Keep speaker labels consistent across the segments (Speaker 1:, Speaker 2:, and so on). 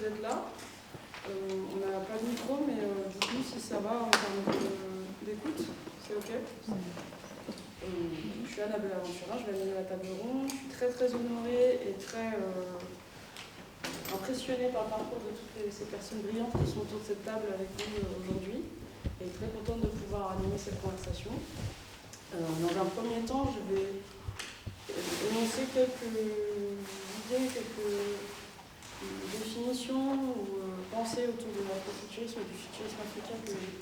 Speaker 1: d'être là. On n'a pas de micro, mais du coup, si ça va en termes d'écoute, c'est OK. Je suis Annabelle Aventurin, je vais animer la table ronde. Je suis très très honorée et très impressionnée par le parcours de toutes ces personnes brillantes qui sont autour de cette table avec nous aujourd'hui. Et très contente de pouvoir animer cette conversation. Dans un premier temps, je vais énoncer quelques idées, quelques définitions ou pensées autour de l'afrofuturisme et du futurisme africain que j'ai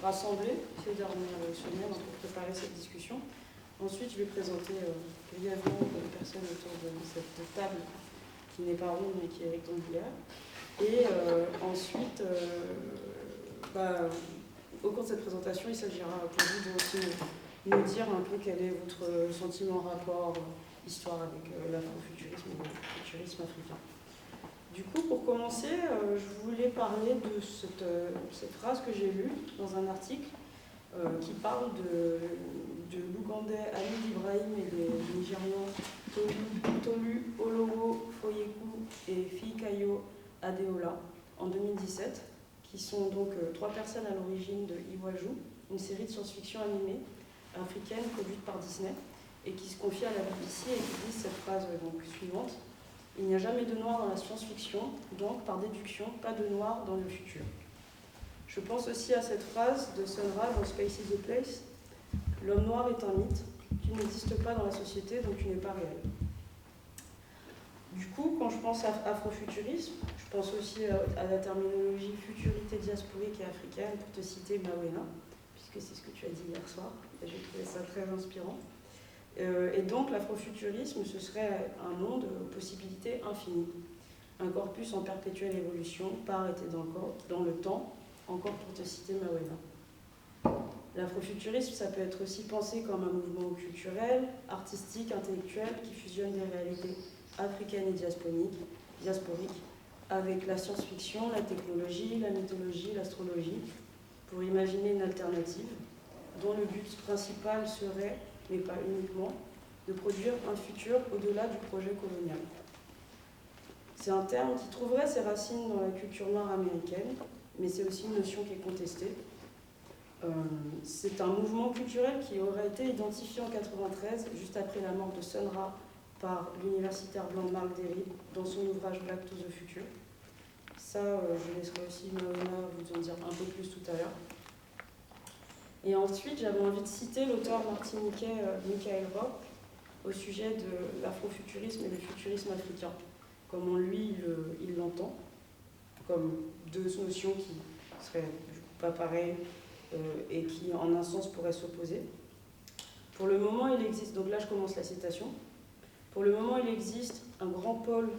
Speaker 1: rassemblées ces dernières semaines pour préparer cette discussion. Ensuite, je vais présenter brièvement les personnes autour de cette table qui n'est pas ronde mais qui est rectangulaire. Et ensuite, au cours de cette présentation, il s'agira pour vous de aussi nous dire un peu quel est votre sentiment, rapport, histoire avec l'afrofuturisme et le futurisme africain. Du coup, pour commencer, je voulais parler de cette phrase que j'ai lue dans un article qui parle de l'Ougandais Ali Ibrahim et des Nigérians Tolu Olowo Foyeku et Fikayo Adeola en 2017, qui sont donc 3 personnes à l'origine de Iwaju, une série de science-fiction animée africaine produite par Disney, et qui se confie à la BBC et qui dit cette phrase suivante: il n'y a jamais de noir dans la science-fiction, donc par déduction, pas de noir dans le futur. Je pense aussi à cette phrase de Sun Ra dans Space is the Place: l'homme noir est un mythe, tu n'existes pas dans la société, donc tu n'es pas réel. Du coup, quand je pense à afrofuturisme, je pense aussi à la terminologie futurité diasporique et africaine, pour te citer Mawena, puisque c'est ce que tu as dit hier soir, et j'ai trouvé ça très inspirant. Et donc l'afrofuturisme, ce serait un monde aux possibilités infinies, un corpus en perpétuelle évolution, pas arrêté dans le temps, encore pour te citer Mawena. L'afrofuturisme, ça peut être aussi pensé comme un mouvement culturel, artistique, intellectuel, qui fusionne des réalités africaines et diasporiques, avec la science-fiction, la technologie, la mythologie, l'astrologie, pour imaginer une alternative, dont le but principal serait, mais pas uniquement, de produire un futur au-delà du projet colonial. C'est un terme qui trouverait ses racines dans la culture noire américaine, mais c'est aussi une notion qui est contestée. C'est un mouvement culturel qui aurait été identifié en 1993, juste après la mort de Sun Ra, par l'universitaire blanc Mark Derry dans son ouvrage Back to the Future. Ça, je laisserai aussi Mawena vous en dire un peu plus tout à l'heure. Et ensuite, j'avais envie de citer l'auteur martiniquais Michael Rock au sujet de l'afrofuturisme et le futurisme africain, comment lui, il l'entend, comme deux notions qui seraient du coup pas pareilles et qui, en un sens, pourraient s'opposer. Pour le moment, il existe, donc là je commence la citation, pour le moment, il existe deux grands pôles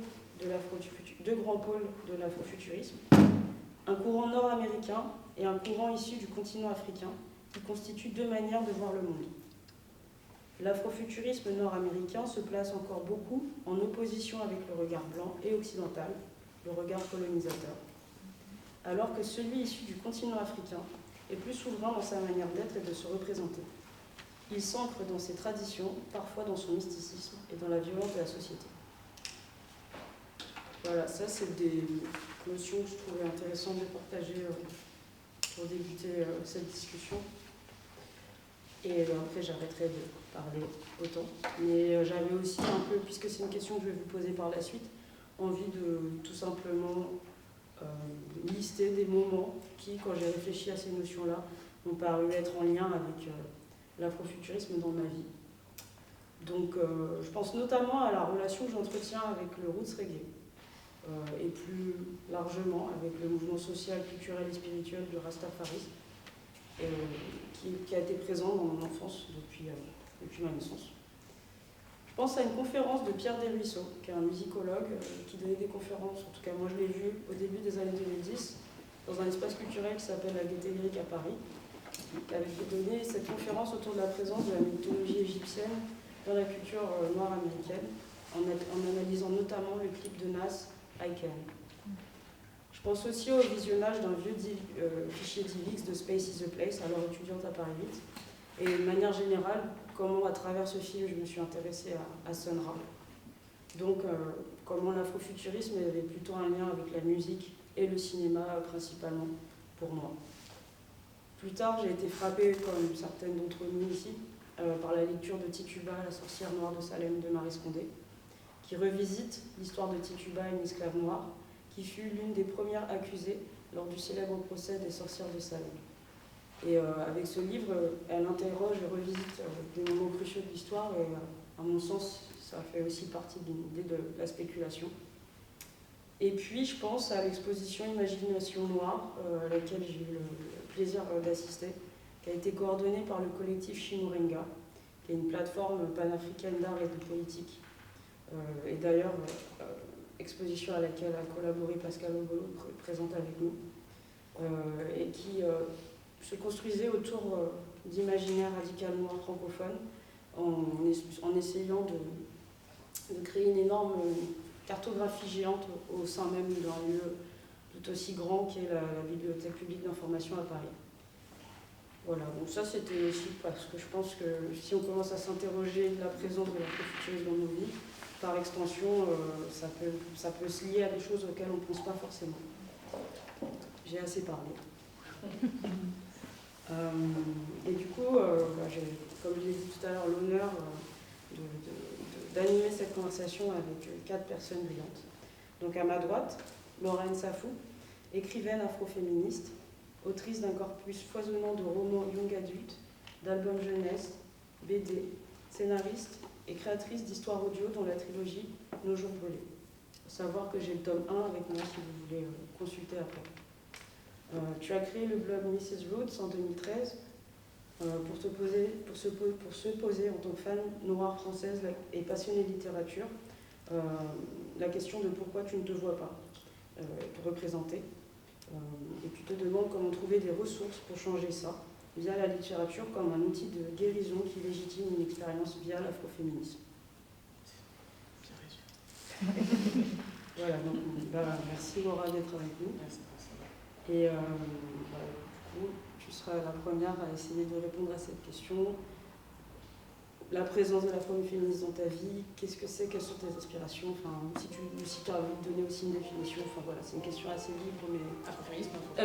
Speaker 1: de l'afrofuturisme, un courant nord-américain et un courant issu du continent africain, qui constituent 2 manières de voir le monde. L'afrofuturisme nord-américain se place encore beaucoup en opposition avec le regard blanc et occidental, le regard colonisateur, alors que celui issu du continent africain est plus souverain dans sa manière d'être et de se représenter. Il s'ancre dans ses traditions, parfois dans son mysticisme et dans la violence de la société. Voilà, ça c'est des notions que je trouvais intéressantes de partager pour débuter cette discussion. Et après j'arrêterai de parler autant. Mais j'avais aussi un peu, puisque c'est une question que je vais vous poser par la suite, envie de tout simplement lister des moments qui, quand j'ai réfléchi à ces notions-là, m'ont paru être en lien avec l'afrofuturisme dans ma vie. Donc je pense notamment à la relation que j'entretiens avec le roots reggae, et plus largement avec le mouvement social, culturel et spirituel du Rastafarisme, qui a été présent dans mon enfance depuis ma naissance. Je pense à une conférence de Pierre Desruisseaux, qui est un musicologue qui donnait des conférences, en tout cas moi je l'ai vu au début des années 2010, dans un espace culturel qui s'appelle la Gaîté Lyrique à Paris, qui avait donné cette conférence autour de la présence de la mythologie égyptienne dans la culture noire américaine, en analysant notamment le clip de Nas, I Can. Je pense aussi au visionnage d'un vieux fichier DivX de Space is the Place, alors étudiante à Paris 8, et de manière générale, comment à travers ce film je me suis intéressée à Sun Ra. Donc, comment l'afrofuturisme avait plutôt un lien avec la musique et le cinéma principalement, pour moi. Plus tard, j'ai été frappée, comme certaines d'entre nous ici, par la lecture de Tituba, la sorcière noire de Salem de Maryse Condé, qui revisite l'histoire de Tituba, une esclave noire, qui fut l'une des premières accusées lors du célèbre procès des sorcières de Salem. Et avec ce livre, elle interroge et revisite des moments cruciaux de l'histoire, et à mon sens, ça fait aussi partie de l'idée de la spéculation. Et puis, je pense à l'exposition Imagination Noire, à laquelle j'ai eu le plaisir d'assister, qui a été coordonnée par le collectif Chimurenga, qui est une plateforme panafricaine d'art et de politique. Et d'ailleurs, exposition à laquelle a collaboré Pascal Obolo, présente avec nous, et qui se construisait autour d'imaginaires radical noirs francophones, en essayant de créer une énorme cartographie géante au sein même d'un lieu tout aussi grand qu'est la Bibliothèque publique d'information à Paris. Voilà, donc ça c'était aussi parce que je pense que si on commence à s'interroger de la présence de l'afrofuturisme dans nos vies, par extension, ça peut se lier à des choses auxquelles on ne pense pas forcément. J'ai assez parlé. Et du coup, j'ai, comme je l'ai dit tout à l'heure, l'honneur d'animer cette conversation avec 4 personnes brillantes. Donc à ma droite, Lorraine Safou, écrivaine afroféministe, autrice d'un corpus foisonnant de romans young adultes, d'albums jeunesse, BD, scénariste et créatrice d'histoires audio dans la trilogie Nos jours brûlés. Il faut savoir que j'ai le tome 1 avec moi si vous voulez consulter après. Tu as créé le blog Mrs. Roots en 2013 pour se poser en tant que femme noire française et passionnée de littérature la question de pourquoi tu ne te vois pas représentée. Et tu te demandes comment trouver des ressources pour changer ça via la littérature comme un outil de guérison qui légitime une expérience via l'afroféminisme. Voilà, donc merci Laura d'être avec nous. Et du coup, tu seras la première à essayer de répondre à cette question. La présence de la femme féministe dans ta vie, qu'est-ce que c'est, quelles sont tes aspirations, enfin, si tu as envie de donner aussi une définition, enfin voilà, c'est une question assez libre, mais...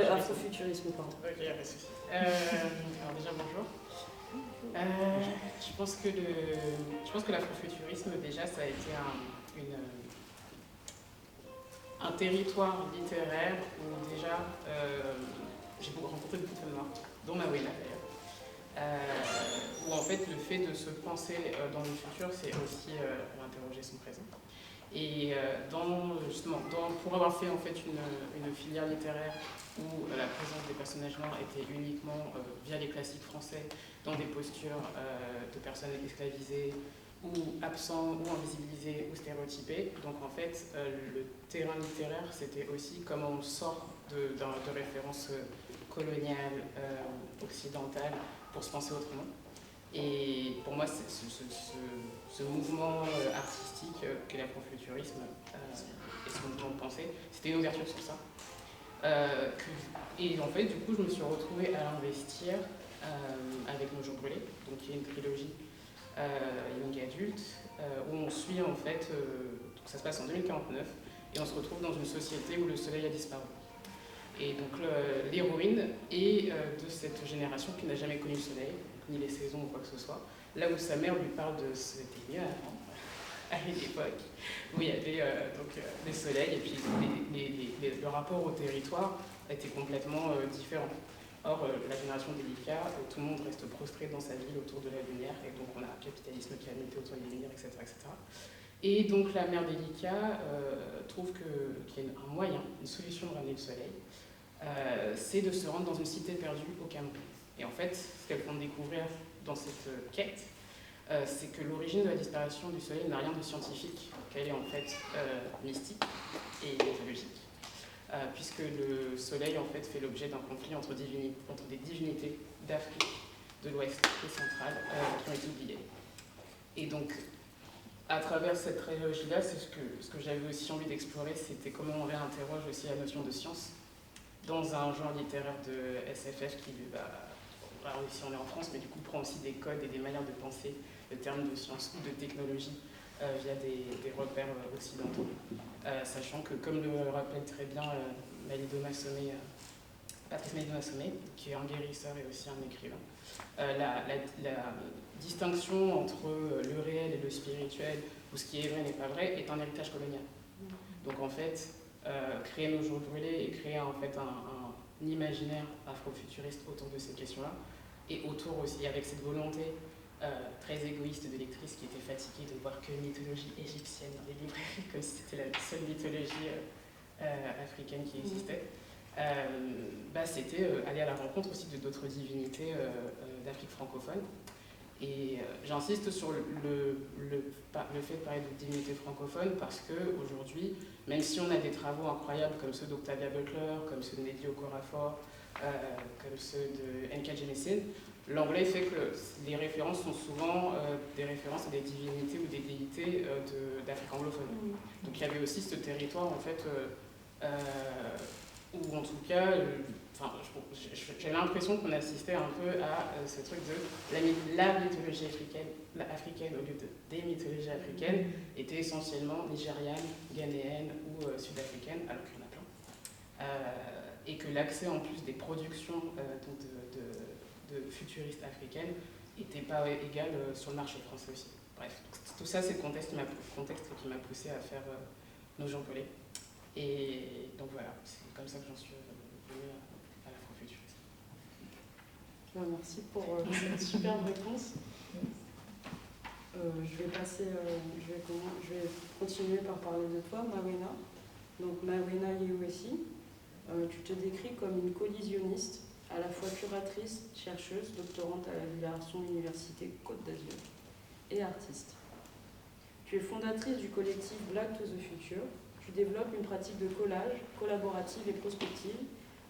Speaker 1: Afrofuturisme, pardon.
Speaker 2: Ok, il n'y a pas de souci. Alors déjà, bonjour. Je pense que l'afrofuturisme, déjà, ça a été un territoire littéraire où déjà j'ai rencontré beaucoup de femmes noires, dont Mawela d'ailleurs, où en fait le fait de se penser dans le futur, c'est aussi interroger son présent. Et pour avoir fait en fait une filière littéraire où la présence des personnages noirs était uniquement via les classiques français, dans des postures de personnes esclavisées, ou absents, ou invisibilisés, ou stéréotypés. Donc en fait, le terrain littéraire, c'était aussi comment on sort de références coloniales, occidentales, pour se penser autrement. Et pour moi, ce mouvement artistique qu'est l'afrofuturisme et ce mouvement de pensée, c'était une ouverture sur ça. Et en fait, du coup, je me suis retrouvée à l'investir avec Nos jours brûlés, donc qui est une trilogie young adulte, où on suit en fait, ça se passe en 2049, et on se retrouve dans une société où le soleil a disparu. Et donc l'héroïne est de cette génération qui n'a jamais connu le soleil, ni les saisons ou quoi que ce soit, là où sa mère lui parle de c'était mieux avant, à l'époque, où il y avait les soleils, et puis le rapport au territoire était complètement différent. Or, la génération d'Elika, tout le monde reste prostré dans sa ville autour de la lumière, et donc on a un capitalisme qui a muté autour des lumières, etc., etc. Et donc la mère d'Elika trouve qu'il y a un moyen, une solution de ramener le soleil, c'est de se rendre dans une cité perdue au Cameroun. Et en fait, ce qu'elles vont découvrir dans cette quête, c'est que l'origine de la disparition du soleil n'a rien de scientifique, qu'elle est en fait mystique et mythologique. Puisque le soleil en fait l'objet d'un conflit entre des divinités d'Afrique, de l'Ouest et centrale, qui ont été oubliées. Et donc, à travers cette trilogie-là, c'est ce que j'avais aussi envie d'explorer, c'était comment on réinterroge aussi la notion de science dans un genre littéraire de SFF qui, alors ici on est en France, mais du coup prend aussi des codes et des manières de penser le terme de science ou de technologie via des repères repères occidentaux, sachant que, comme le rappelle très bien Patrice Malidoma-Somé, qui est un guérisseur et aussi un écrivain, la distinction entre le réel et le spirituel, ou ce qui est vrai n'est pas vrai, est un héritage colonial. Donc en fait, créer nos jours brûlés et créer en fait un imaginaire afrofuturiste autour de ces questions-là, et autour aussi avec cette volonté très égoïste de lectrice qui était fatiguée de voir que mythologie égyptienne dans les librairies, comme si c'était la seule mythologie africaine qui existait. C'était aller à la rencontre aussi de d'autres divinités d'Afrique francophone. Et j'insiste sur le fait de parler de divinité francophone parce qu'aujourd'hui, même si on a des travaux incroyables comme ceux d'Octavia Butler, comme ceux de Nnedi Okorafor, comme ceux de N.K. Jemisin, l'anglais fait que les références sont souvent des références à des divinités ou des déités d'Afrique anglophone. Donc il y avait aussi ce territoire en fait où en tout cas, j'ai l'impression qu'on assistait un peu à ce truc de la mythologie africaine au lieu des mythologies africaines était essentiellement nigériane, ghanéenne ou sud-africaine, alors qu'il y en a plein. Et que l'accès en plus des productions de futuristes africaines n'était pas égal sur le marché français aussi. Bref, tout ça c'est le contexte qui m'a poussé à faire Nos jours brûlés. Et donc voilà, c'est comme ça que j'en suis venue à l'afrofuturisme.
Speaker 1: Merci pour cette superbe réponse. Je vais continuer par parler de toi, Mawena. Donc Mawena Yewesi, tu te décris comme une collisionniste, à la fois curatrice, chercheuse, doctorante à la Villa-Arson Université Côte d'Azur et artiste. Tu es fondatrice du collectif Black to the Future. Tu développes une pratique de collage collaborative et prospective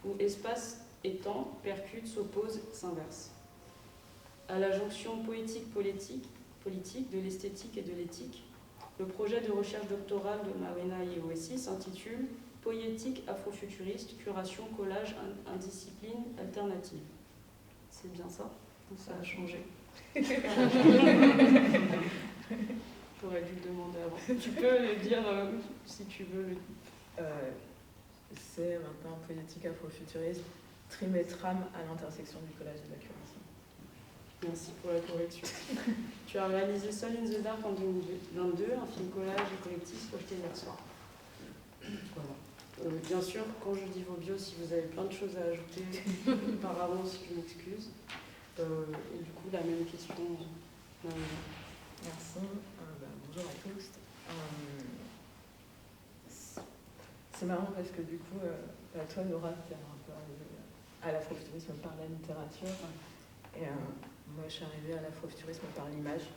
Speaker 1: où espace et temps percutent, s'opposent, s'inversent. À la jonction poétique-politique de l'esthétique et de l'éthique, le projet de recherche doctorale de Mawena Yewesi s'intitule Poétique afrofuturiste, curation, collage, indiscipline alternative. C'est bien ça? Ça a changé. J'aurais dû le demander avant. Tu peux le dire si tu veux.
Speaker 3: C'est maintenant poétique afrofuturisme, trimestram à l'intersection du collage et de la curation.
Speaker 1: Merci pour la correction. Tu as réalisé Sol in the Dark en 2022, un film collage et collectif projeté hier soir. Voilà. Bien sûr, quand je dis vos bios, si vous avez plein de choses à ajouter, par avance, je m'excuse. Et du coup, la même question.
Speaker 3: Merci. Bonjour à tous. C'est marrant parce que du coup, toi, Laura, tu es un peu arrivée à l'afrofuturisme par la littérature. Et moi, je suis arrivée à l'afrofuturisme par l'image.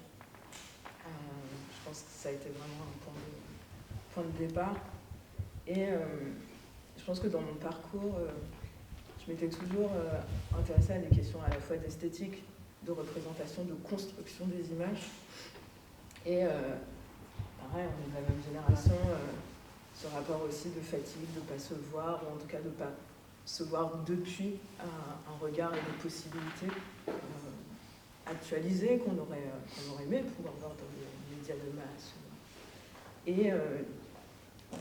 Speaker 3: Je pense que ça a été vraiment un point de départ. Et je pense que dans mon parcours, je m'étais toujours intéressée à des questions à la fois d'esthétique, de représentation, de construction des images. Et pareil, on est de la même génération, ce rapport aussi de fatigue, de ne pas se voir, ou en tout cas de ne pas se voir depuis un regard et des possibilités actualisées qu'on aurait aimé pouvoir voir dans les médias de masse. Et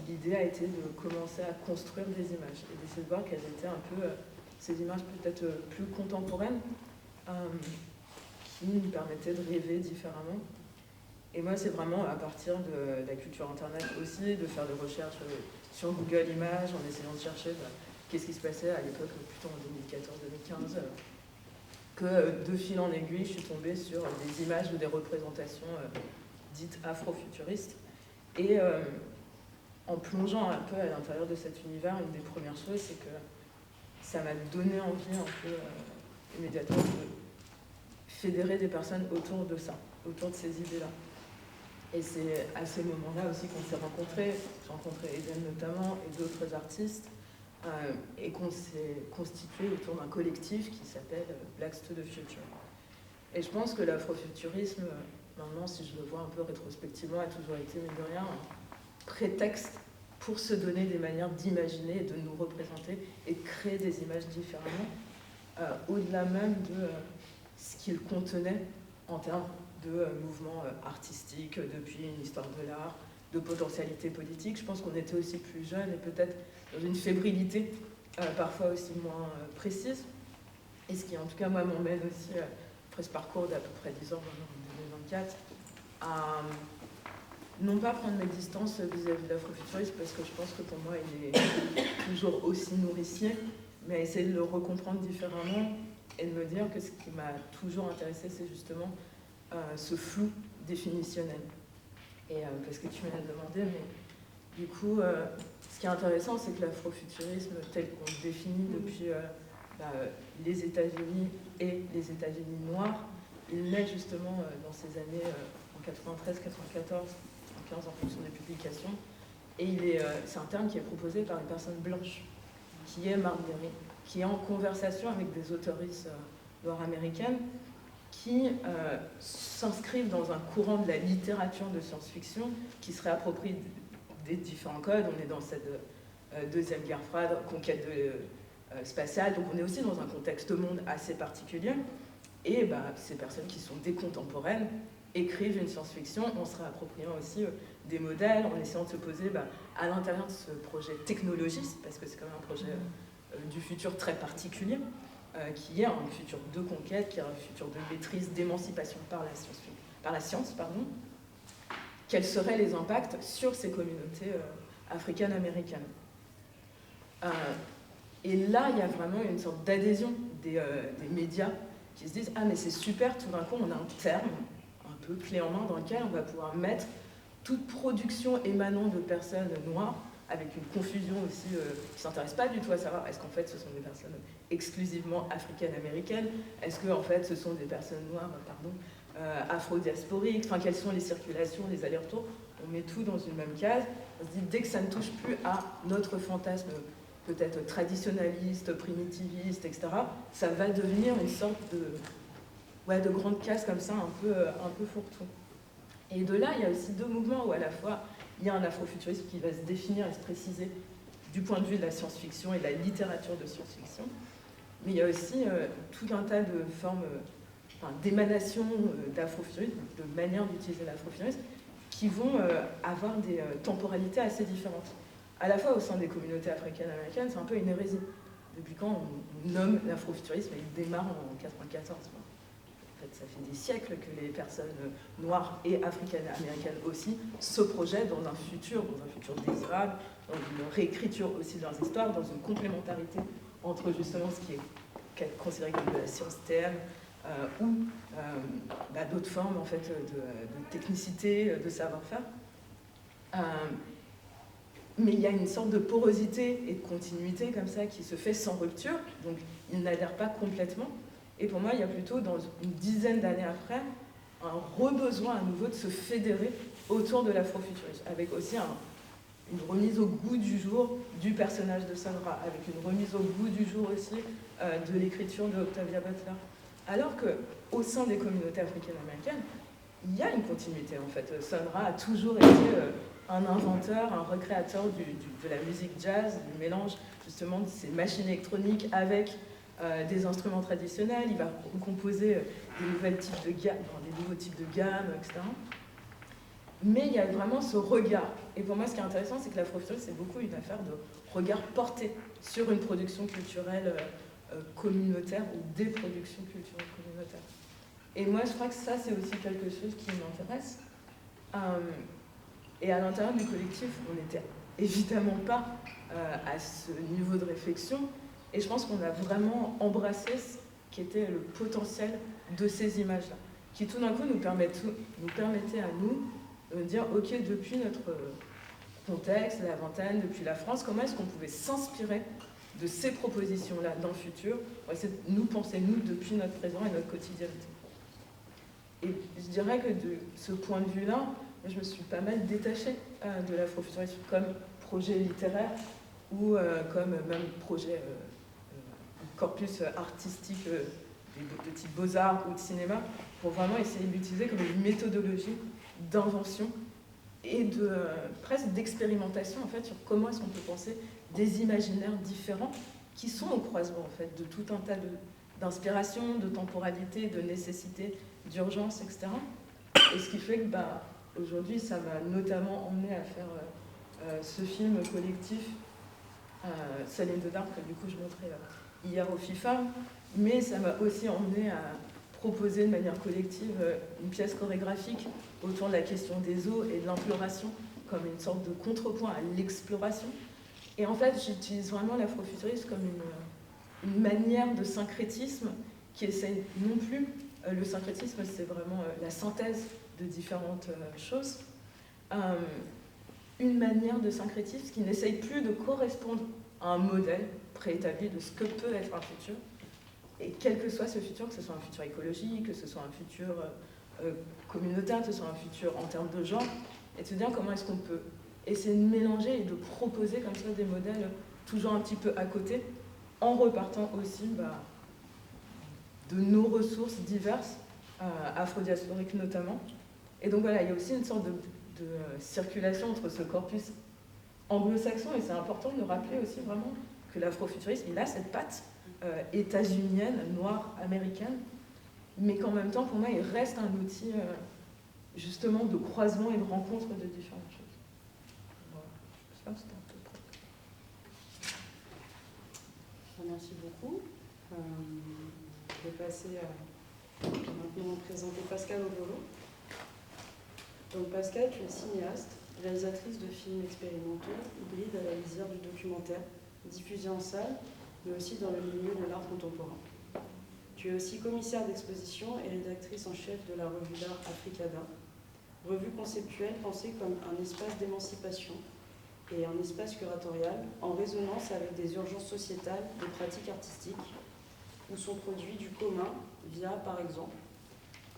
Speaker 3: l'idée a été de commencer à construire des images et d'essayer de voir quelles étaient un peu ces images peut-être plus contemporaines qui nous permettaient de rêver différemment. Et moi, c'est vraiment à partir de la culture Internet aussi, de faire des recherches sur Google Images, en essayant de chercher qu'est-ce qui se passait à l'époque, plutôt en 2014-2015, que de fil en aiguille, je suis tombée sur des images ou des représentations dites afrofuturistes. Et en plongeant un peu à l'intérieur de cet univers, une des premières choses, c'est que ça m'a donné envie un peu immédiatement de fédérer des personnes autour de ça, autour de ces idées-là. Et c'est à ce moment-là aussi qu'on s'est rencontrés. J'ai rencontré Eden notamment et d'autres artistes, et qu'on s'est constitué autour d'un collectif qui s'appelle Black to the Future. Et je pense que l'afrofuturisme, maintenant, si je le vois un peu rétrospectivement, a toujours été, mine de rien, un prétexte pour se donner des manières d'imaginer et de nous représenter et de créer des images différemment, au-delà même de ce qu'il contenait en termes de mouvements artistiques, depuis une histoire de l'art, de potentialité politique. Je pense qu'on était aussi plus jeunes et peut-être dans une fébrilité parfois aussi moins précise. Et ce qui, en tout cas, moi, m'emmène aussi, après ce parcours d'à peu près 10 ans, maintenant, en 2024, à non pas prendre mes distances vis-à-vis de l'afrofuturisme, parce que je pense que pour moi, il est toujours aussi nourricier, mais à essayer de le recomprendre différemment et de me dire que ce qui m'a toujours intéressé, c'est justement ce flou définitionnel. Et parce que tu m'as demandé, mais du coup, ce qui est intéressant, c'est que l'afrofuturisme, tel qu'on le définit depuis les États-Unis et les États-Unis noirs, il naît justement dans ces années en 93, 94, 15 en fonction des publications. Et c'est un terme qui est proposé par une personne blanche, qui est Mark Derry, qui est en conversation avec des autoristes noires américaines qui s'inscrivent dans un courant de la littérature de science-fiction qui se réapproprie des différents codes. On est dans cette deuxième guerre froide, conquête spatiale, donc on est aussi dans un contexte monde assez particulier. Et ces personnes qui sont des contemporaines écrivent une science-fiction en se réappropriant aussi des modèles, en essayant de se poser à l'intérieur de ce projet technologiste, parce que c'est quand même un projet du futur très particulier, qui est un futur de conquête, qui est un futur de maîtrise, d'émancipation par la science. Quels seraient les impacts sur ces communautés africaines-américaines? Et là, il y a vraiment une sorte d'adhésion des médias qui se disent « Ah, mais c'est super, tout d'un coup, on a un terme un peu clé en main dans lequel on va pouvoir mettre toute production émanant de personnes noires, avec une confusion aussi qui ne s'intéresse pas du tout à savoir est-ce qu'en fait ce sont des personnes exclusivement africaines-américaines, est-ce que en fait ce sont des personnes noires, afro-diasporiques, enfin quelles sont les circulations, les allers-retours, on met tout dans une même case, on se dit dès que ça ne touche plus à notre fantasme peut-être traditionnaliste, primitiviste, etc., ça va devenir une sorte de grande case comme ça, un peu fourre-tout. Et de là, il y a aussi deux mouvements où à la fois il y a un afrofuturisme qui va se définir et se préciser du point de vue de la science-fiction et de la littérature de science-fiction, mais il y a aussi tout un tas de formes d'émanation d'afrofuturisme, de manière d'utiliser l'afrofuturisme, qui vont avoir des temporalités assez différentes. À la fois au sein des communautés africaines-américaines, c'est un peu une hérésie. Depuis quand on nomme l'afrofuturisme, il démarre en 1994. En fait, ça fait des siècles que les personnes noires et africaines-américaines aussi se projettent dans un futur désirable, dans une réécriture aussi de leurs histoires, dans une complémentarité entre justement ce qui est considéré comme de la science TM ou d'autres formes en fait, de technicité, de savoir-faire. Mais il y a une sorte de porosité et de continuité comme ça qui se fait sans rupture, donc ils n'adhèrent pas complètement. Et pour moi, il y a plutôt, dans une dizaine d'années après, un re-besoin à nouveau de se fédérer autour de l'afrofuturisme, avec aussi une remise au goût du jour du personnage de Sun Ra, avec une remise au goût du jour aussi de l'écriture de Octavia Butler. Alors qu'au sein des communautés africaines-américaines, il y a une continuité en fait. Sun Ra a toujours été un inventeur, un recréateur de la musique jazz, du mélange justement de ces machines électroniques avec des instruments traditionnels. Il va composer des nouveaux types de gammes, etc. Mais il y a vraiment ce regard. Et pour moi, ce qui est intéressant, c'est que l'afrofuturisme, c'est beaucoup une affaire de regard porté sur une production culturelle communautaire ou des productions culturelles communautaires. Et moi, je crois que ça, c'est aussi quelque chose qui m'intéresse. Et à l'intérieur du collectif, on n'était évidemment pas à ce niveau de réflexion. Et je pense qu'on a vraiment embrassé ce qui était le potentiel de ces images-là, qui tout d'un coup nous permettait à nous de dire, ok, depuis notre contexte, la vingtaine, depuis la France, comment est-ce qu'on pouvait s'inspirer de ces propositions-là dans le futur, pour essayer de nous penser, nous, depuis notre présent et notre quotidienneté. Et je dirais que de ce point de vue-là, je me suis pas mal détachée de l'afrofuturisme comme projet littéraire ou comme même projet corpus artistique de type beaux-arts ou de cinéma, pour vraiment essayer de l'utiliser comme une méthodologie d'invention et presque d'expérimentation en fait, sur comment est-ce qu'on peut penser des imaginaires différents qui sont au croisement en fait, de tout un tas d'inspiration, de temporalité, de nécessité, d'urgence, etc. Et ce qui fait que aujourd'hui, ça m'a notamment emmené à faire ce film collectif, Cell in the Dark, que du coup je montrais hier au FIFA, mais ça m'a aussi emmené à proposer de manière collective une pièce chorégraphique autour de la question des eaux et de l'imploration comme une sorte de contrepoint à l'exploration. Et en fait, j'utilise vraiment l'afrofuturisme comme une manière de syncrétisme qui essaye non plus, le syncrétisme c'est vraiment la synthèse de différentes choses, une manière de syncrétisme qui n'essaye plus de correspondre à un modèle préétabli de ce que peut être un futur, et quel que soit ce futur, que ce soit un futur écologique, que ce soit un futur communautaire, que ce soit un futur en termes de genre, et de se dire comment est-ce qu'on peut essayer de mélanger et de proposer comme ça des modèles toujours un petit peu à côté, en repartant aussi de nos ressources diverses, afro-diasporiques notamment. Et donc voilà, il y a aussi une sorte de circulation entre ce corpus anglo-saxon, et c'est important de le rappeler aussi vraiment que l'afrofuturisme, il a cette patte états-unienne, noire, américaine, mais qu'en même temps, pour moi, il reste un outil justement de croisement et de rencontre de différentes choses. Voilà. Je sais pas si c'était un peu près.
Speaker 1: Merci beaucoup. Je vais passer maintenant à présenter Pascale Obollo. Donc Pascale, tu es cinéaste, réalisatrice de films expérimentaux, hybride à la lisière du documentaire, diffusée en salle, mais aussi dans le milieu de l'art contemporain. Tu es aussi commissaire d'exposition et rédactrice en chef de la revue d'art Africada, revue conceptuelle pensée comme un espace d'émancipation et un espace curatorial en résonance avec des urgences sociétales et pratiques artistiques, où sont produits du commun via, par exemple,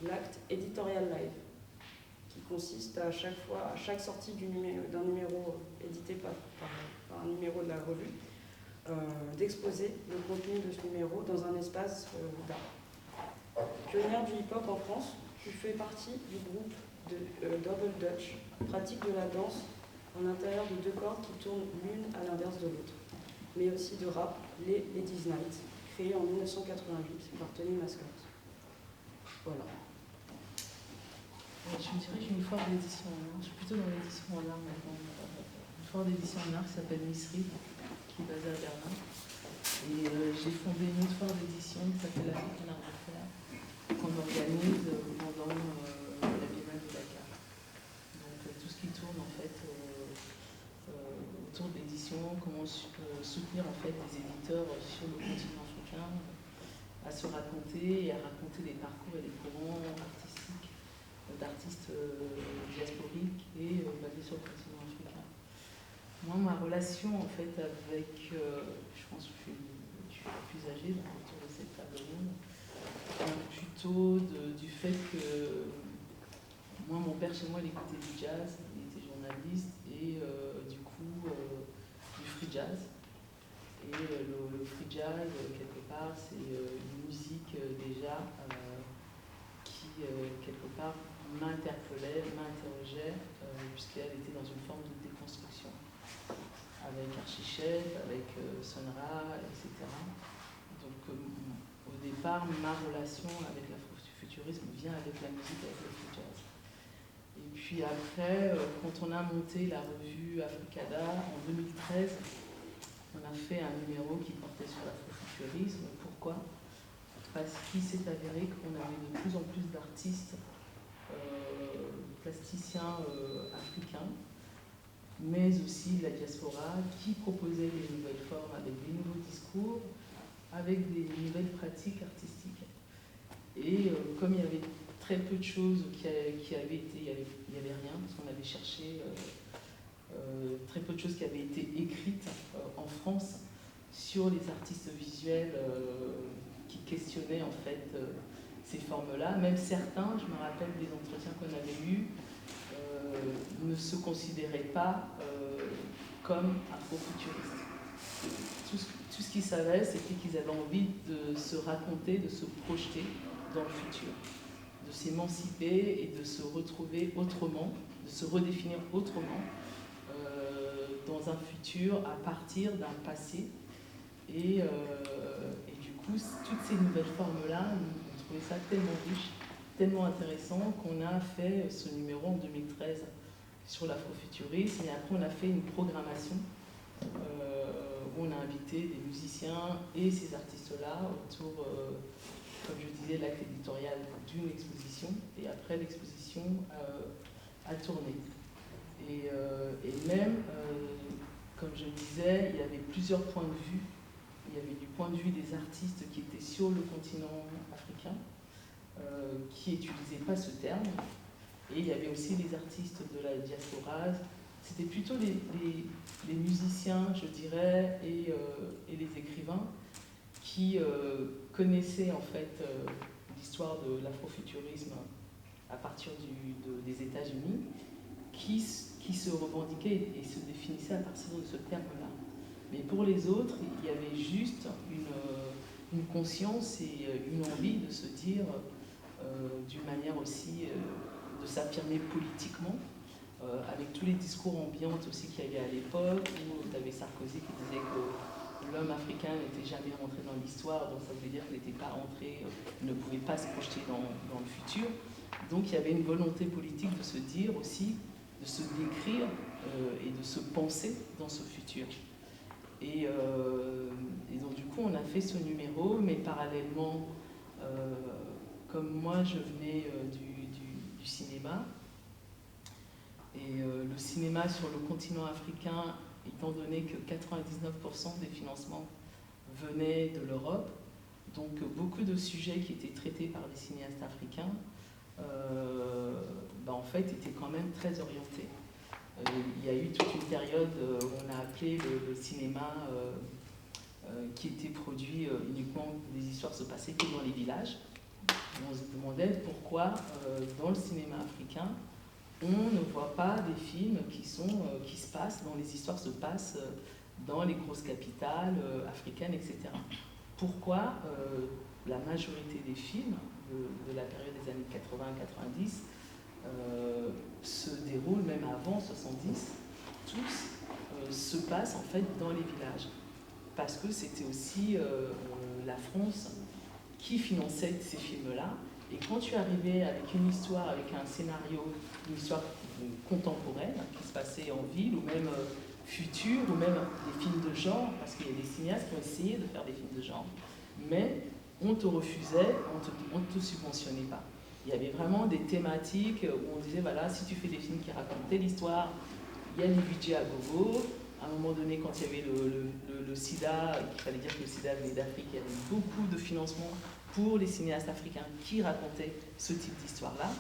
Speaker 1: l'acte éditorial live, qui consiste à chaque sortie d'un numéro édité par un numéro de la revue, d'exposer le contenu de ce numéro dans un espace d'art. Pionnière du hip-hop en France, tu fais partie du groupe de Double Dutch, pratique de la danse en intérieur de deux cordes qui tournent l'une à l'inverse de l'autre, mais aussi de rap, les Ladies Night, créé en 1988 par Tony Mascott. Voilà.
Speaker 4: Je me dirais que j'ai une foire d'édition en art. Je suis plutôt dans l'édition en art maintenant. Une foire d'édition en art qui s'appelle Miss Reed, qui est basée à Berlin. Et j'ai fondé une autre foire d'édition qui s'appelle l'African Art Fair, qu'on organise pendant la Biennale de Dakar. Donc tout ce qui tourne en fait autour de l'édition, comment soutenir en fait les éditeurs sur le continent africain à se raconter et à raconter les parcours et les courants artistiques d'artistes diasporiques et basés sur le continent africain. Moi, ma relation en fait avec, je pense que je suis la plus âgée autour de cette table ronde, plutôt du fait que moi, mon père chez moi, il écoutait du jazz, il était journaliste et du coup du free jazz. Et le free jazz, quelque part, c'est une musique déjà qui, quelque part, m'interpellait, m'interrogeait, puisqu'elle était dans une forme de déconstruction, avec Archichep, avec Sun Ra, etc. Donc, au départ, ma relation avec l'afrofuturisme vient avec la musique, avec le free jazz. Et puis après, quand on a monté la revue Africada en 2013, on a fait un numéro qui portait sur l'afrofuturisme. Pourquoi ? Parce qu'il s'est avéré qu'on avait de plus en plus d'artistes plasticiens africains, mais aussi de la diaspora, qui proposaient des nouvelles formes avec des nouveaux discours, avec des nouvelles pratiques artistiques. Et comme il y avait très peu de choses qui avaient été, il n'y avait rien, parce qu'on avait cherché très peu de choses qui avaient été écrites en France sur les artistes visuels qui questionnaient en fait ces formes-là. Même certains, je me rappelle des entretiens qu'on avait eus, ne se considéraient pas comme afrofuturistes. Tout ce qu'ils savaient, c'était qu'ils avaient envie de se raconter, de se projeter dans le futur, de s'émanciper et de se retrouver autrement, de se redéfinir autrement dans un futur à partir d'un passé. Et du coup, toutes ces nouvelles formes-là, on trouvait ça tellement riche tellement intéressant qu'on a fait ce numéro en 2013 sur l'afrofuturisme, et après on a fait une programmation où on a invité des musiciens et ces artistes-là autour, comme je disais, l'acte éditorial d'une exposition, et après l'exposition a tourné. Et même, comme je disais, il y avait plusieurs points de vue. Il y avait du point de vue des artistes qui étaient sur le continent africain, qui n'utilisaient pas ce terme, et il y avait aussi les artistes de la diaspora. C'était plutôt les musiciens, je dirais, et les écrivains qui connaissaient en fait l'histoire de l'afrofuturisme à partir des États-Unis, qui se revendiquaient et se définissaient à partir de ce terme-là. Mais pour les autres, il y avait juste une conscience et une envie de se dire, d'une manière aussi, de s'affirmer politiquement, avec tous les discours ambiants aussi qu'il y avait à l'époque, où tu avais Sarkozy qui disait que l'homme africain n'était jamais rentré dans l'histoire, donc ça voulait dire qu'il n'était pas rentré, ne pouvait pas se projeter dans le futur. Donc il y avait une volonté politique de se dire aussi, de se décrire et de se penser dans ce futur. Et donc du coup on a fait ce numéro, mais parallèlement, comme moi je venais du cinéma, et le cinéma sur le continent africain, étant donné que 99% des financements venaient de l'Europe, donc beaucoup de sujets qui étaient traités par les cinéastes africains, en fait étaient quand même très orientés. Il y a eu toute une période où on a appelé le cinéma qui était produit uniquement, les histoires se passaient que dans les villages. Et on se demandait pourquoi dans le cinéma africain on ne voit pas des films qui se passent, dont les histoires se passent dans les grosses capitales africaines, etc. Pourquoi la majorité des films de la période des années 80-90 se déroulent, même avant 70, tous se passent en fait dans les villages. Parce que c'était aussi la France qui finançait ces films-là. Et quand tu arrivais avec une histoire, avec un scénario, une histoire contemporaine qui se passait en ville, ou même future, ou même des films de genre, parce qu'il y a des cinéastes qui ont essayé de faire des films de genre, mais on te refusait, on ne te subventionnait pas. Il y avait vraiment des thématiques où on disait, voilà, si tu fais des films qui racontent telle histoire, il y a des budgets à gogo. À un moment donné, quand il y avait le sida, il fallait dire que le sida venait d'Afrique, il y avait beaucoup de financement pour les cinéastes africains qui racontaient ce type d'histoire-là.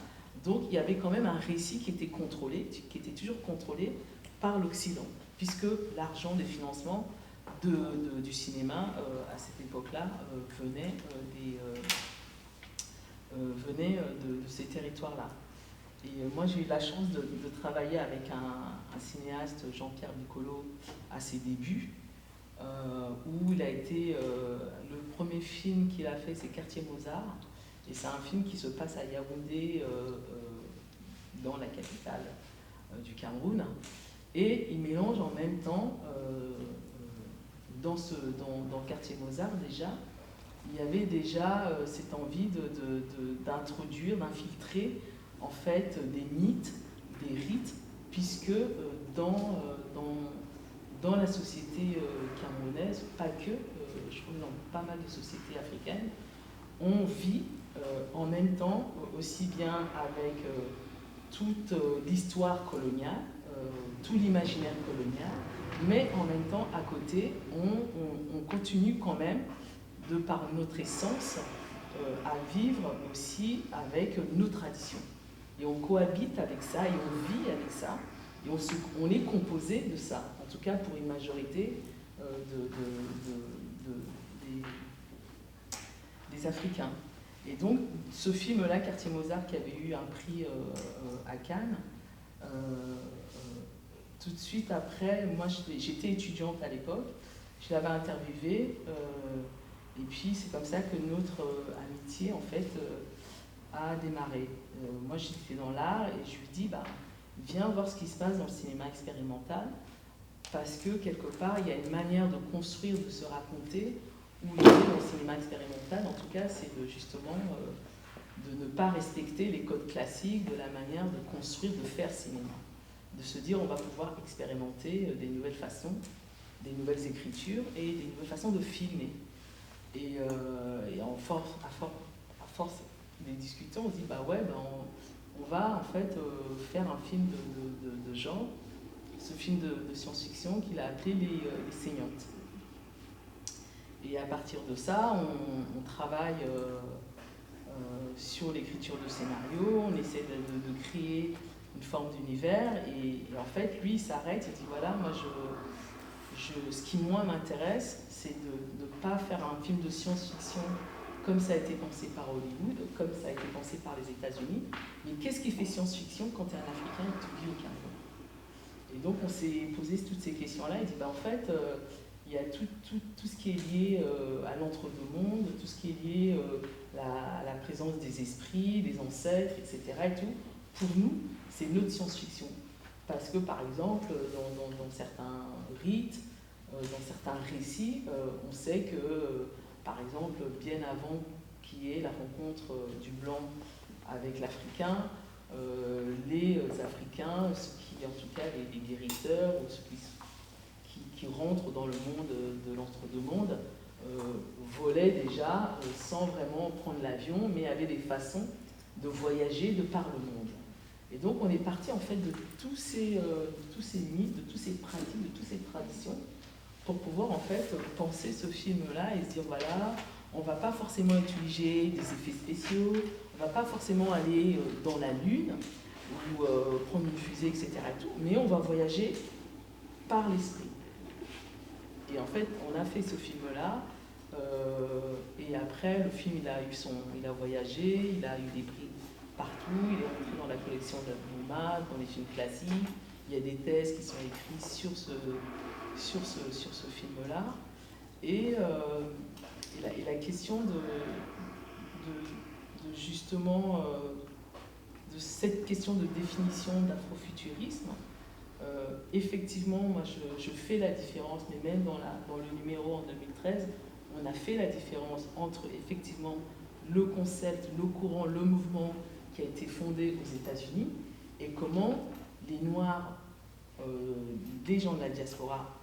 Speaker 4: Donc il y avait quand même un récit qui était contrôlé, qui était toujours contrôlé par l'Occident, puisque l'argent des financements du cinéma à cette époque-là venait de ces territoires-là. Et moi j'ai eu la chance de travailler avec un cinéaste, Jean-Pierre Bicolo, à ses débuts, où il a été, le premier film qu'il a fait, c'est Quartier Mozart, et c'est un film qui se passe à Yaoundé, dans la capitale du Cameroun, et il mélange en même temps, dans Quartier Mozart déjà, il y avait déjà cette envie d'introduire, d'infiltrer en fait des mythes, des rites, puisque dans la société camerounaise, pas que, je trouve dans pas mal de sociétés africaines, on vit en même temps aussi bien avec toute l'histoire coloniale, tout l'imaginaire colonial, mais en même temps à côté, on continue quand même, de par notre essence, à vivre aussi avec nos traditions. Et on cohabite avec ça, et on vit avec ça, et on est composé de ça, en tout cas pour une majorité des Africains. Et donc, ce film-là, Quartier Mozart, qui avait eu un prix à Cannes, tout de suite après, moi j'étais étudiante à l'époque, je l'avais interviewé, et puis c'est comme ça que notre amitié, en fait, a démarré. Moi j'étais dans l'art, et je lui dis, viens voir ce qui se passe dans le cinéma expérimental, parce que quelque part, il y a une manière de construire, de se raconter, où l'idée dans le cinéma expérimental, en tout cas, c'est de justement de ne pas respecter les codes classiques de la manière de construire, de faire cinéma. De se dire on va pouvoir expérimenter des nouvelles façons, des nouvelles écritures et des nouvelles façons de filmer. Et à force des discussions, on se dit bah ouais, on va en fait faire un film de genre, ce film de science-fiction qu'il a appelé Les Saignantes. Et à partir de ça, on travaille sur l'écriture de scénario, on essaie de créer une forme d'univers, et en fait, lui, il s'arrête, il dit voilà, moi, ce qui moi m'intéresse, c'est de ne pas faire un film de science-fiction comme ça a été pensé par Hollywood, comme ça a été pensé par les États-Unis, mais qu'est-ce qui fait science-fiction quand tu es un Africain et que tu vis au Cameroun? Et donc, on s'est posé toutes ces questions-là, et dit en fait, il y a tout ce qui est lié à l'entre-deux-mondes, tout ce qui est lié à la présence des esprits, des ancêtres, etc. Et tout. Pour nous, c'est notre science-fiction. Parce que, par exemple, dans certains rites, dans certains récits, on sait que, par exemple, bien avant qu'il y ait la rencontre du blanc avec l'Africain, les Africains, ceux qui, en tout cas, les guérisseurs, ou ceux qui rentrent dans le monde de l'entre-deux-mondes, volaient déjà sans vraiment prendre l'avion, mais avaient des façons de voyager de par le monde. Et donc on est parti en fait de tous ces mythes, de toutes ces pratiques, de toutes ces traditions, pour pouvoir en fait penser ce film-là et se dire voilà, on ne va pas forcément utiliser des effets spéciaux, on ne va pas forcément aller dans la Lune, ou prendre une fusée, etc. Et tout, mais on va voyager par l'esprit. Et en fait, on a fait ce film-là, et après, le film, il a voyagé, il a eu des prix partout, il est rentré dans la collection de la MoMA, dans les films classiques, il y a des thèses qui sont écrites sur ce film-là, et la question justement, de cette question de définition d'afrofuturisme, effectivement, moi je fais la différence, mais même dans le numéro en 2013, on a fait la différence entre effectivement le concept, le courant, le mouvement qui a été fondé aux États-Unis et comment les Noirs, des gens de la diaspora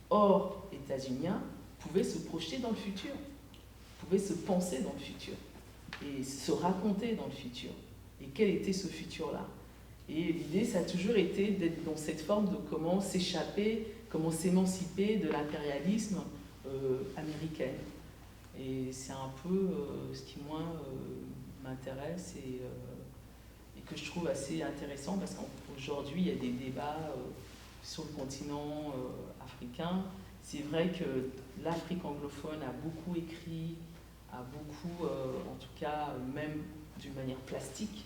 Speaker 4: hors états-uniens, pouvaient se projeter dans le futur, pouvaient se penser dans le futur et se raconter dans le futur. Et quel était ce futur-là? Et l'idée, ça a toujours été d'être dans cette forme de comment s'échapper, comment s'émanciper de l'impérialisme américain. Et c'est un peu ce qui, moi, m'intéresse et que je trouve assez intéressant, parce qu'aujourd'hui, il y a des débats sur le continent africain. C'est vrai que l'Afrique anglophone a beaucoup écrit, a beaucoup, en tout cas, même d'une manière plastique,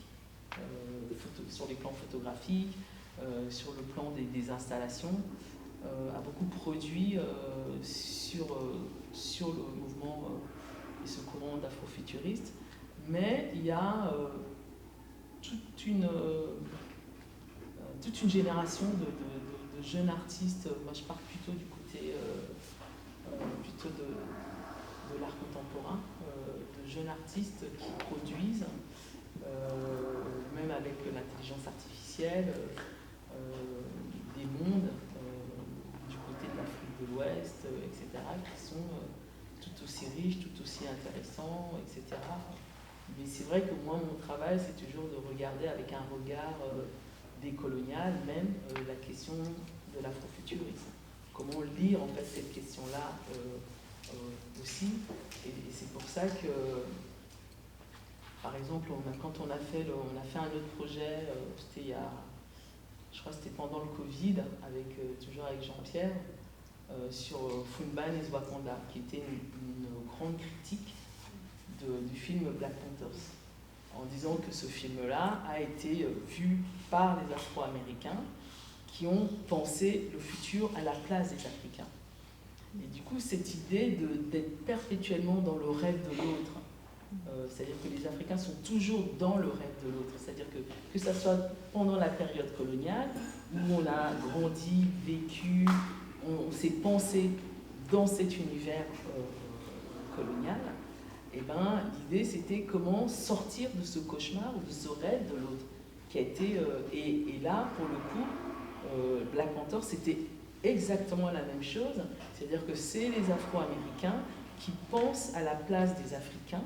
Speaker 4: sur les plans photographiques, sur le plan des installations, a beaucoup produit sur le mouvement et ce courant d'afrofuturiste. Mais il y a toute une génération de jeunes artistes. Moi, je parle plutôt du côté plutôt de l'art contemporain, de jeunes artistes qui produisent, même avec l'intelligence artificielle, des mondes du côté de l'Afrique de l'Ouest, etc., qui sont tout aussi riches, tout aussi intéressants, etc. Mais c'est vrai que moi, mon travail, c'est toujours de regarder avec un regard décolonial, même la question de l'afrofuturisme. Comment lire en fait cette question-là aussi. Et c'est pour ça que, par exemple, quand on a fait un autre projet, c'était je crois que c'était pendant le Covid, toujours avec Jean-Pierre, sur Funban et Wakanda, qui était une grande critique du film Black Panthers, en disant que ce film-là a été vu par les Afro-Américains qui ont pensé le futur à la place des Africains. Et du coup, cette idée d'être perpétuellement dans le rêve de l'autre, c'est-à-dire que les Africains sont toujours dans le rêve de l'autre, c'est-à-dire que ça soit pendant la période coloniale, où on a grandi, vécu, on s'est pensé dans cet univers colonial, Et ben, l'idée c'était comment sortir de ce cauchemar ou de ce rêve de l'autre qui a été et là pour le coup Black Panther c'était exactement la même chose, c'est-à-dire que c'est les Afro-Américains qui pensent à la place des Africains,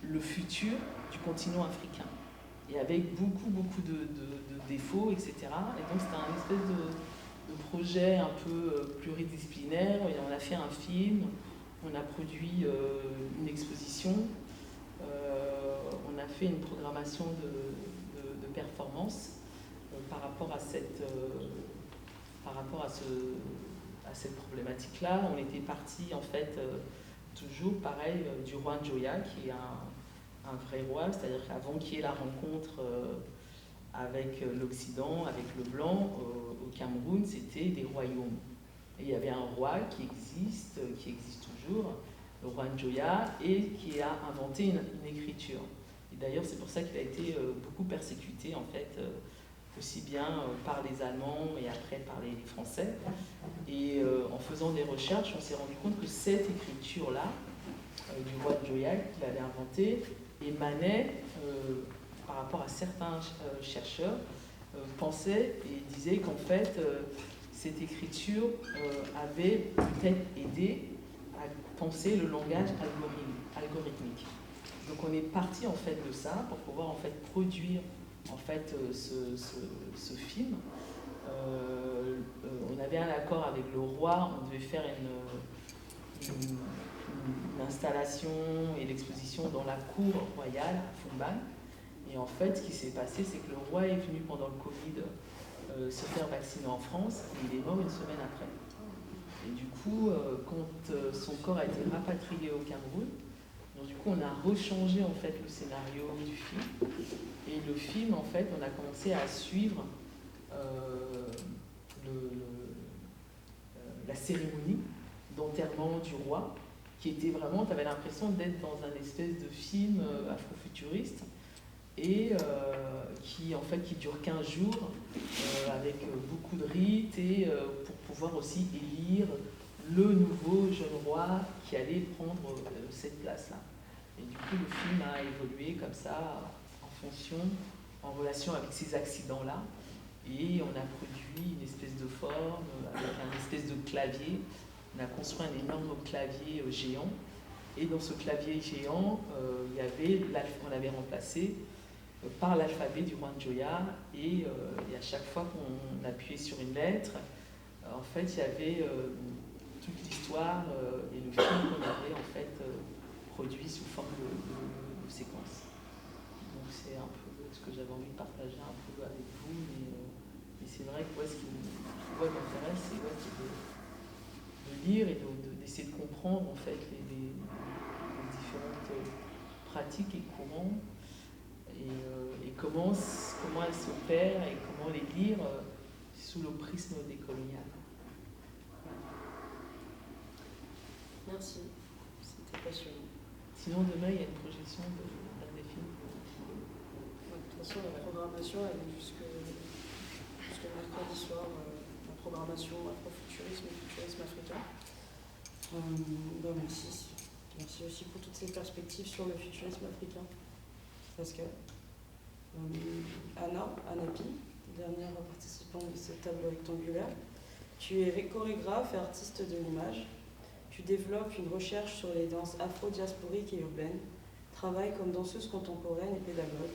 Speaker 4: le futur du continent africain, et avec beaucoup de défauts, etc. Et donc c'était un espèce de projet un peu pluridisciplinaire, et on a fait un film, on a produit une exposition, on a fait une programmation de performance par rapport à cette problématique-là. On était parti en fait toujours pareil du roi Njoya qui est un vrai roi, c'est-à-dire qu'avant qu'il y ait la rencontre avec l'Occident, avec le blanc au Cameroun, c'était des royaumes. Et il y avait un roi qui existe toujours, le roi Njoya, et qui a inventé une écriture. Et d'ailleurs, c'est pour ça qu'il a été beaucoup persécuté, en fait, aussi bien par les Allemands et après par les Français. Et en faisant des recherches, on s'est rendu compte que cette écriture-là, du roi Njoya, qu'il avait inventée, émanait, par rapport à certains chercheurs, pensaient et disaient qu'en fait, cette écriture avait peut-être aidé à penser le langage algorithmique. Donc on est parti en fait de ça pour pouvoir en fait produire en fait ce film. On avait un accord avec le roi, on devait faire une installation et l'exposition dans la cour royale à Fumban. Et en fait, ce qui s'est passé, c'est que le roi est venu pendant le Covid se faire vacciner en France et il est mort une semaine après. Et du coup, quand son corps a été rapatrié au Cameroun, donc du coup, on a rechangé en fait le scénario du film. Et le film, en fait, on a commencé à suivre la cérémonie d'enterrement du roi, qui était vraiment, tu avais l'impression d'être dans un espèce de film afrofuturiste, et qui en fait qui dure 15 jours avec beaucoup de rites et pour pouvoir aussi élire le nouveau jeune roi qui allait prendre cette place-là. Et du coup, le film a évolué comme ça en fonction, en relation avec ces accidents-là, et on a produit une espèce de forme avec un espèce de clavier. On a construit un énorme clavier géant, et dans ce clavier géant, on avait remplacé par l'alphabet du roi Njoya, et à chaque fois qu'on appuyait sur une lettre, en fait, il y avait toute l'histoire et le film qu'on avait en fait produit sous forme de séquence. Donc c'est un peu ce que j'avais envie de partager un peu avec vous, mais c'est vrai que ce qui m'intéresse, c'est de lire et d'essayer de comprendre en fait les différentes pratiques et courants, et comment elles s'opèrent et comment les lire sous le prisme décolonial.
Speaker 1: Merci, c'était passionnant.
Speaker 4: Sinon, demain, il y a une projection d'un des films.
Speaker 1: De toute façon, la programmation, elle est jusque mercredi soir, la programmation afrofuturisme et futurisme africain. Merci. Merci aussi pour toutes ces perspectives sur le futurisme africain. Parce que Anna Pi, dernière participante de cette table rectangulaire, tu es chorégraphe et artiste de l'image. Tu développes une recherche sur les danses afro-diasporiques et urbaines, travailles comme danseuse contemporaine et pédagogue,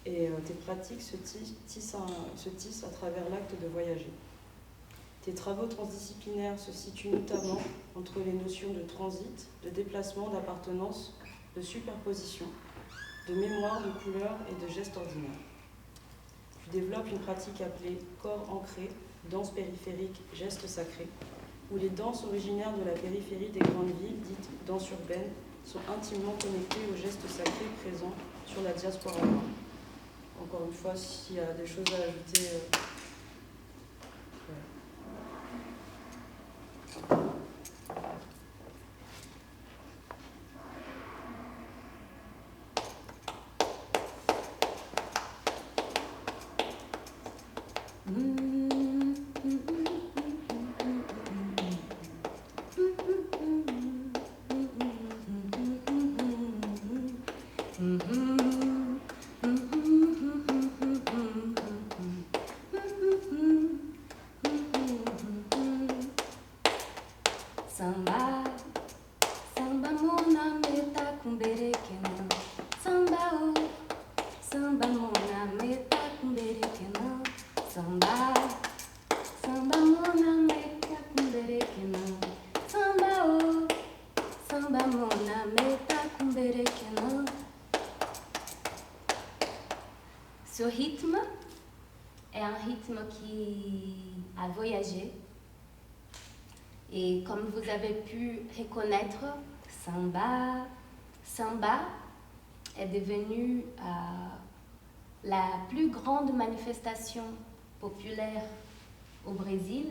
Speaker 1: et tes pratiques se tissent à travers l'acte de voyager. Tes travaux transdisciplinaires se situent notamment entre les notions de transit, de déplacement, d'appartenance, de superposition, de mémoire, de couleur et de gestes ordinaires. Tu développes une pratique appelée corps ancré, danse périphérique, gestes sacrés, où les danses originaires de la périphérie des grandes villes, dites danses urbaines, sont intimement connectées aux gestes sacrés présents sur la diaspora noire. Encore une fois, s'il y a des choses à ajouter...
Speaker 5: Samba, samba mona meta kumberekena. Samba oh, samba mona meta kumberekena. Samba, samba mona meta kumberekena. Samba oh, samba mona meta kumberekena. Ce rythme est un rythme qui a voyagé. Et comme vous avez pu reconnaître, samba est devenu la plus grande manifestation populaire au Brésil.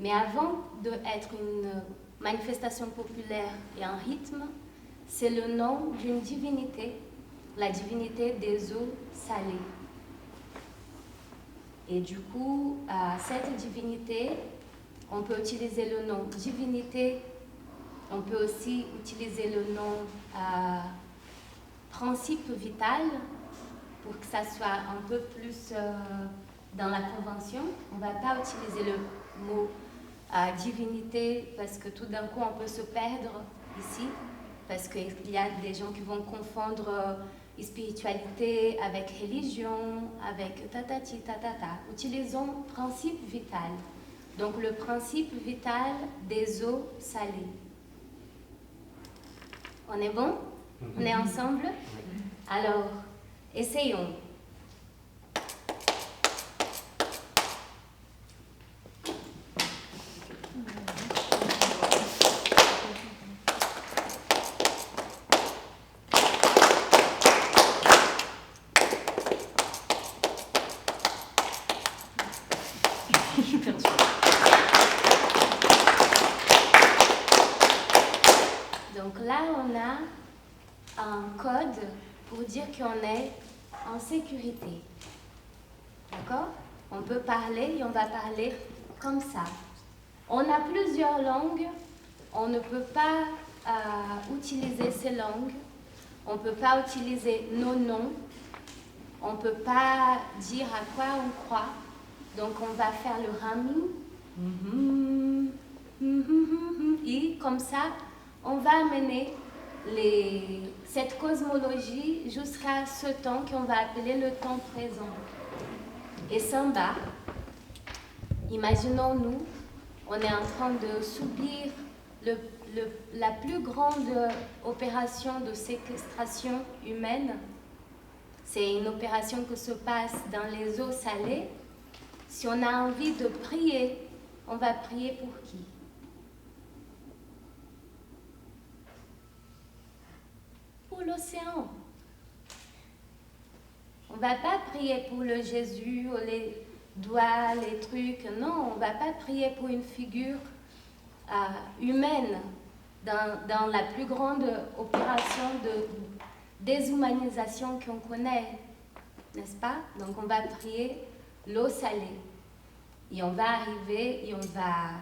Speaker 5: Mais avant d'être une manifestation populaire et un rythme, c'est le nom d'une divinité, la divinité des eaux salées. Et du coup, cette divinité, on peut utiliser le nom divinité, on peut aussi utiliser le nom principe vital pour que ça soit un peu plus dans la convention. On ne va pas utiliser le mot divinité parce que tout d'un coup on peut se perdre ici, parce qu'il y a des gens qui vont confondre spiritualité avec religion, avec tatati tatata. Utilisons principe vital. Donc le principe vital des eaux salées. On est bon? On est ensemble? Alors, essayons. Donc là, on a un code pour dire qu'on est en sécurité. D'accord? On peut parler et on va parler comme ça. On a plusieurs langues. On ne peut pas utiliser ces langues. On ne peut pas utiliser nos noms. On ne peut pas dire à quoi on croit. Donc on va faire le humming. Et comme ça, on va amener cette cosmologie jusqu'à ce temps qu'on va appeler le temps présent. Et samba, imaginons-nous, on est en train de subir la plus grande opération de séquestration humaine. C'est une opération qui se passe dans les eaux salées. Si on a envie de prier, on va prier pour qui? Pour l'océan. On ne va pas prier pour le Jésus, ou les doigts, les trucs. Non, on ne va pas prier pour une figure humaine dans la plus grande opération de déshumanisation qu'on connaît, n'est-ce pas? Donc on va prier l'eau salée. Et on va arriver et on va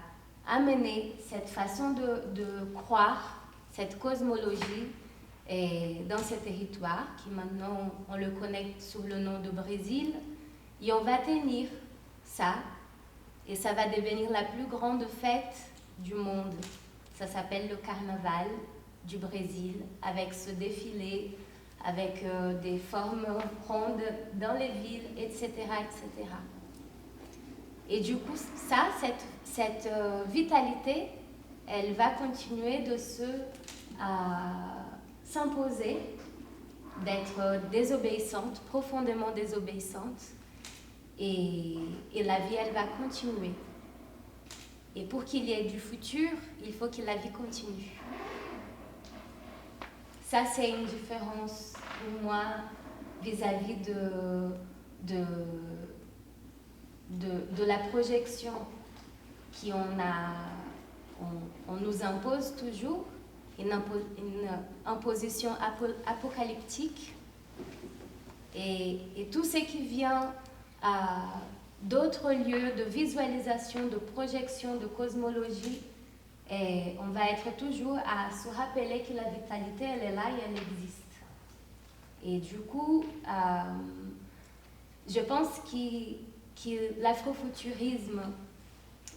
Speaker 5: amener cette façon de croire, cette cosmologie, et dans ce territoire qui maintenant on le connaît sous le nom de Brésil, et on va tenir ça et ça va devenir la plus grande fête du monde. Ça s'appelle le carnaval du Brésil, avec ce défilé, avec des formes rondes dans les villes, etc., etc. Et du coup, ça, cette vitalité, elle va continuer de s'imposer, d'être désobéissante, profondément désobéissante, et la vie, elle va continuer. Et pour qu'il y ait du futur, il faut que la vie continue. Ça, c'est une différence pour moi vis-à-vis de la projection on nous impose toujours, une imposition apocalyptique, et tout ce qui vient d'autres lieux de visualisation, de projection, de cosmologie, et on va être toujours à se rappeler que la vitalité, elle est là et elle existe. Et du coup, je pense que l'afrofuturisme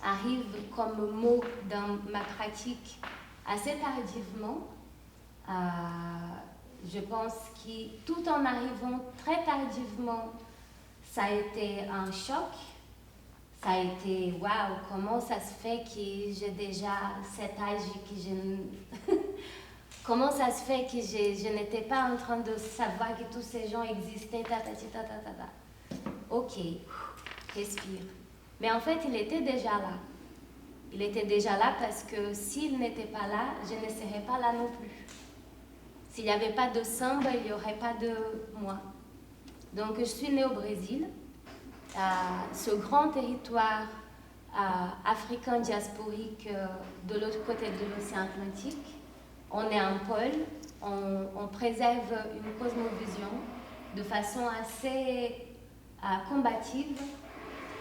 Speaker 5: arrive comme mot dans ma pratique assez tardivement. Je pense que tout en arrivant très tardivement, ça a été un choc. Ça a été waouh, comment ça se fait que j'ai déjà cet âge et que je comment ça se fait que je n'étais pas en train de savoir que tous ces gens existaient, Ok, respire. Mais en fait, il était déjà là. Il était déjà là parce que s'il n'était pas là, je ne serais pas là non plus. S'il n'y avait pas de samba, il n'y aurait pas de moi. Donc, je suis née au Brésil, ce grand territoire africain diasporique de l'autre côté de l'océan Atlantique. On est un pôle, on préserve une cosmovision de façon assez combative.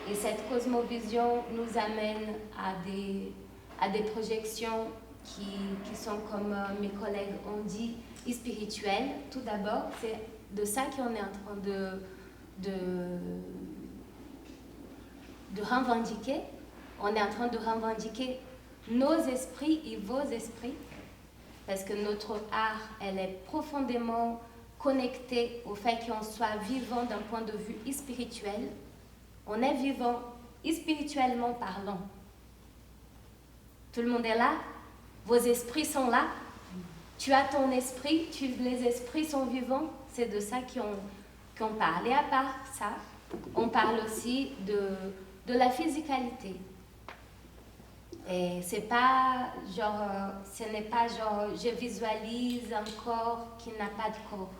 Speaker 5: Et cette cosmovision nous amène à des projections qui sont, comme mes collègues ont dit, spirituelles. Tout d'abord, c'est de ça qu'on est en train de revendiquer. On est en train de revendiquer nos esprits et vos esprits, parce que notre art, elle est profondément connectée au fait qu'on soit vivant d'un point de vue spirituel. On est vivant spirituellement parlant. Tout le monde est là, vos esprits sont là, tu as ton esprit, les esprits sont vivants, c'est de ça qu'on parle. Et à part ça, on parle aussi de la physicalité. Et c'est pas genre, ce n'est pas genre je visualise un corps qui n'a pas de corps.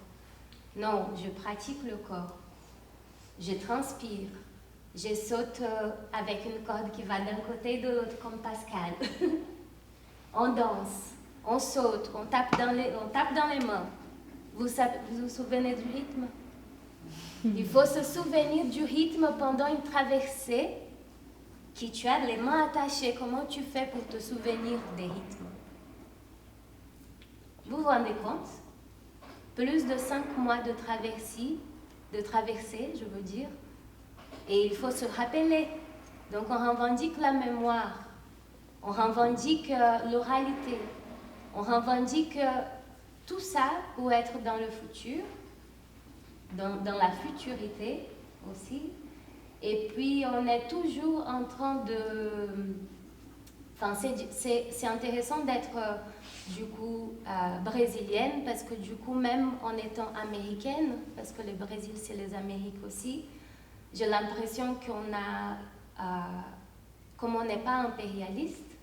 Speaker 5: Non, je pratique le corps. Je transpire. Je saute avec une corde qui va d'un côté et de l'autre comme Pascal. On danse, on saute, on tape dans les mains. Vous vous souvenez du rythme? Il faut se souvenir du rythme pendant une traversée. Qui tu as les mains attachées, comment tu fais pour te souvenir des rythmes? Vous vous rendez compte? Plus de 5 mois de traversée, je veux dire, et il faut se rappeler. Donc on revendique la mémoire, on revendique l'oralité, on revendique tout ça pour être dans le futur, dans la futurité aussi. Et puis, on est toujours en train de... Enfin, c'est intéressant d'être, du coup, brésilienne, parce que, du coup, même en étant américaine, parce que le Brésil, c'est les Amériques aussi, j'ai l'impression qu'on a... comme on n'est pas impérialiste,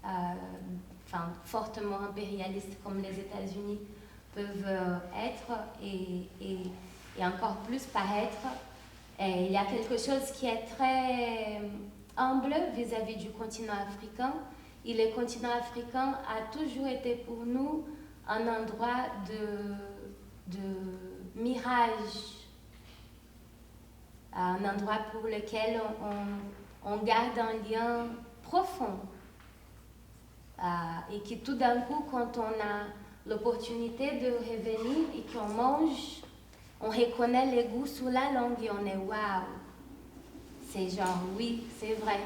Speaker 5: enfin, fortement impérialiste comme les États-Unis peuvent être, et encore plus paraître... Et il y a quelque chose qui est très humble vis-à-vis du continent africain. Et le continent africain a toujours été pour nous un endroit de mirage, un endroit pour lequel on garde un lien profond. Et qui tout d'un coup, quand on a l'opportunité de revenir et qu'on mange, on reconnaît les goûts sous la langue et on est waouh. C'est genre, oui, c'est vrai,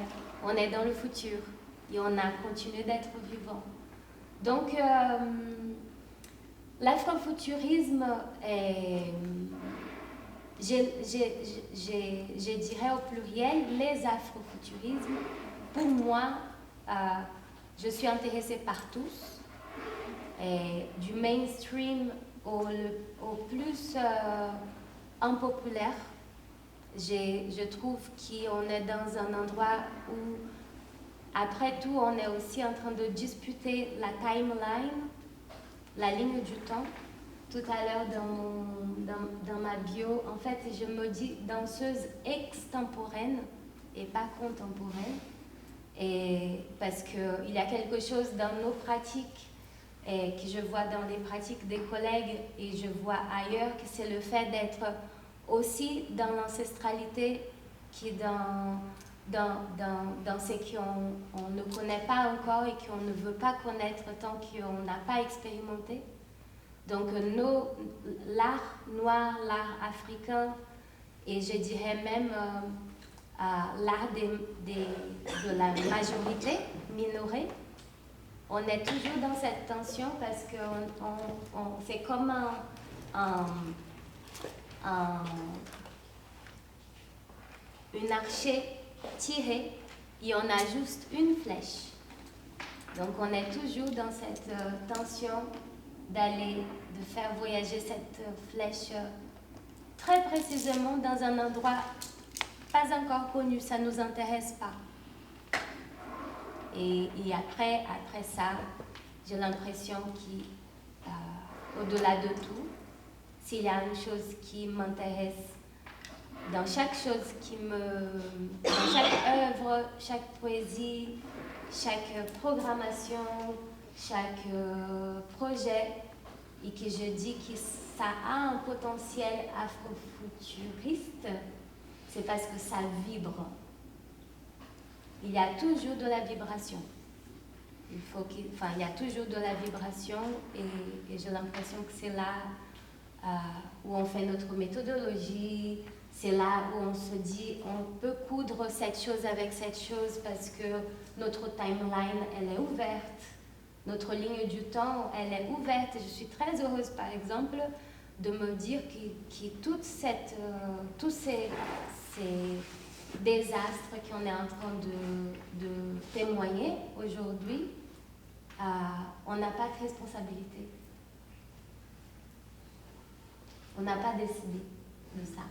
Speaker 5: on est dans le futur et on a continué d'être vivant. Donc, l'afrofuturisme est, je dirais au pluriel, les afrofuturismes. Pour moi, je suis intéressée par tous, du mainstream au plus impopulaire. Je trouve qu'on est dans un endroit où, après tout, on est aussi en train de disputer la timeline, la ligne du temps. Tout à l'heure, dans ma bio, en fait, je me dis danseuse extemporaine et pas contemporaine. Et parce qu'il y a quelque chose dans nos pratiques et que je vois dans les pratiques des collègues et je vois ailleurs, que c'est le fait d'être aussi dans l'ancestralité, qui est dans ce qu'on ne connaît pas encore et qu'on ne veut pas connaître tant qu'on n'a pas expérimenté. Donc l'art noir, l'art africain, et je dirais même l'art de la majorité minorée. On est toujours dans cette tension parce que c'est comme une archer tirée et on a juste une flèche. Donc on est toujours dans cette tension de faire voyager cette flèche très précisément dans un endroit pas encore connu, ça ne nous intéresse pas. Et après ça, j'ai l'impression qu'au-delà de tout, s'il y a une chose qui m'intéresse, dans chaque chose dans chaque œuvre, chaque poésie, chaque programmation, chaque projet, et que je dis que ça a un potentiel afrofuturiste, c'est parce que ça vibre. Il y a toujours de la vibration. Il y a toujours de la vibration et j'ai l'impression que c'est là où on fait notre méthodologie, c'est là où on se dit on peut coudre cette chose avec cette chose parce que notre timeline, elle est ouverte. Notre ligne du temps, elle est ouverte. Et je suis très heureuse, par exemple, de me dire que tous ces désastres qu'on est en train de témoigner aujourd'hui, on n'a pas de responsabilité. On n'a pas décidé de ça.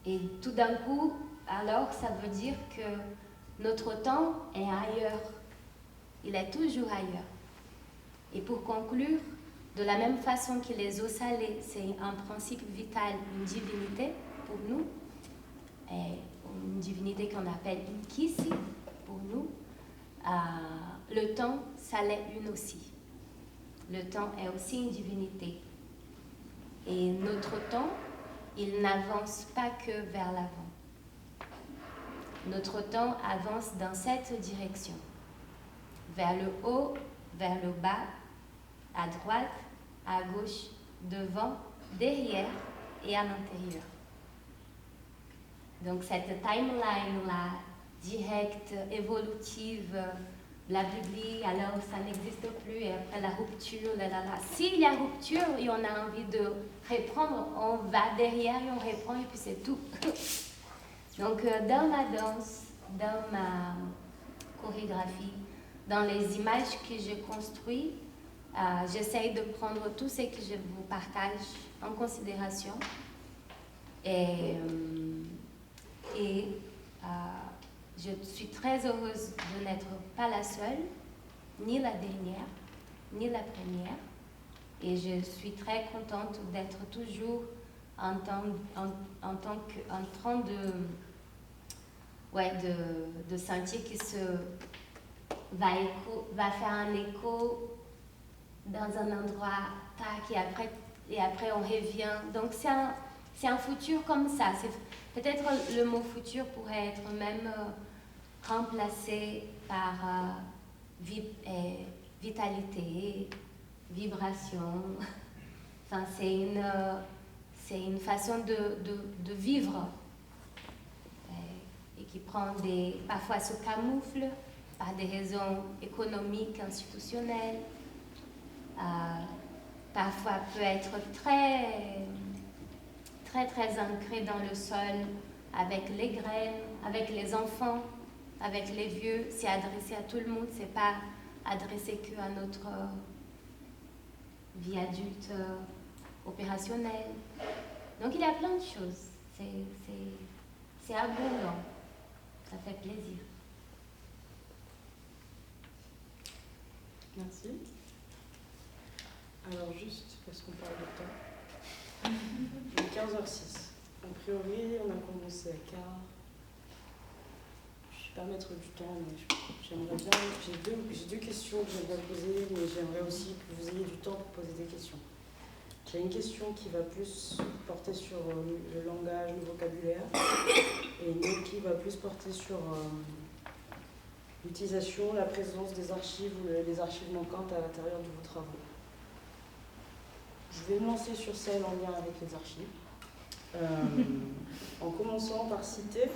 Speaker 5: Et tout d'un coup, alors, ça veut dire que notre temps est ailleurs. Il est toujours ailleurs. Et pour conclure, de la même façon que les eaux salées, c'est un principe vital, une divinité pour nous, et une divinité qu'on appelle Nkisi pour nous, le temps, ça l'est une aussi. Le temps est aussi une divinité. Et notre temps, il n'avance pas que vers l'avant. Notre temps avance dans cette direction. Vers le haut, vers le bas, à droite, à gauche, devant, derrière et à l'intérieur. Donc cette timeline-là, directe, évolutive, blablabli, alors ça n'existe plus et après la rupture, S'il y a rupture et on a envie de reprendre, on va derrière et on reprend et puis c'est tout. Donc dans ma danse, dans ma chorégraphie, dans les images que je construis, j'essaye de prendre tout ce que je vous partage en considération et je suis très heureuse de n'être pas la seule, ni la dernière, ni la première. Et je suis très contente d'être toujours en train de sentir que va faire un écho dans un endroit, tac, et après on revient. Donc c'est un futur comme ça. Peut-être le mot futur pourrait être même remplacé par vitalité, vibration. Enfin, c'est une façon de vivre et qui parfois se camoufle par des raisons économiques, institutionnelles. Parfois peut être très, très, très ancré dans le sol, avec les graines, avec les enfants, avec les vieux. C'est adressé à tout le monde, c'est pas adressé qu'à notre vie adulte opérationnelle. Donc il y a plein de choses. C'est abondant. Ça fait plaisir.
Speaker 1: Merci. Alors juste, parce qu'on parle de temps, il est 15h06. A priori, on a commencé à quart. Je ne suis pas maître du temps, mais j'aimerais bien... J'ai deux questions que j'aimerais poser, mais j'aimerais aussi que vous ayez du temps pour poser des questions. J'ai une question qui va plus porter sur le langage, le vocabulaire, et une autre qui va plus porter sur l'utilisation, la présence des archives ou les archives manquantes à l'intérieur de vos travaux. Je vais me lancer sur celle en lien avec les archives. En commençant par citer,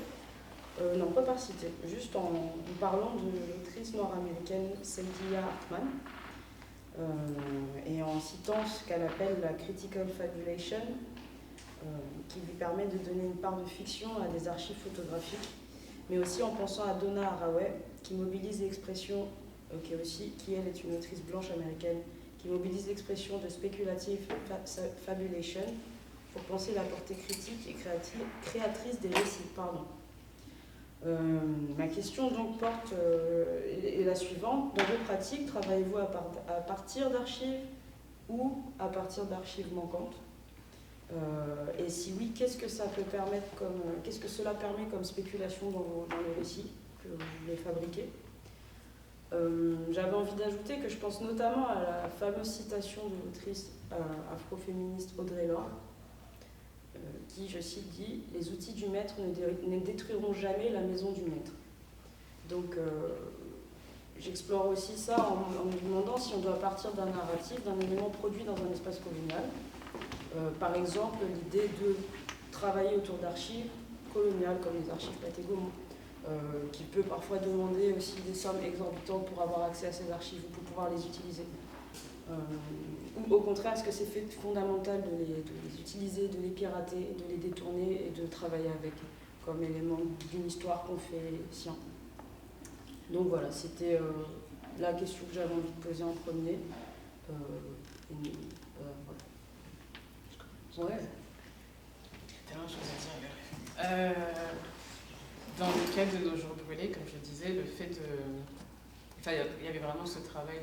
Speaker 1: non pas par citer, juste en parlant de l'autrice nord-américaine Saidiya Hartman, et en citant ce qu'elle appelle la critical fabulation, qui lui permet de donner une part de fiction à des archives photographiques, mais aussi en pensant à Donna Haraway, qui mobilise l'expression, qui elle est une autrice blanche américaine, qui mobilise l'expression de speculative fabulation pour penser la portée critique et créatrice des récits. Ma question donc porte est la suivante. Dans vos pratiques, travaillez-vous à partir d'archives ou à partir d'archives manquantes? Et si oui, qu'est-ce que cela permet comme spéculation dans le récit que vous voulez fabriquer? J'avais envie d'ajouter que je pense notamment à la fameuse citation de l'autrice afroféministe Audre Lorde, qui, je cite, dit « Les outils du maître ne détruiront jamais la maison du maître ». Donc, j'explore aussi ça en me demandant si on doit partir d'un narratif, d'un élément produit dans un espace colonial. Par exemple, l'idée de travailler autour d'archives coloniales, comme les archives Pathé-Gaumont, qui peut parfois demander aussi des sommes exorbitantes pour avoir accès à ces archives ou pour pouvoir les utiliser. Ou au contraire, est-ce que c'est fondamental de les utiliser, de les pirater, de les détourner et de travailler avec comme élément d'une histoire qu'on fait sien? Donc voilà, c'était la question que j'avais envie de poser en premier. Voilà. Ouais.
Speaker 2: Tellement de choses à dire. Dans le cadre de nos jours brûlés, comme je disais, le fait de... Enfin, il y avait vraiment ce travail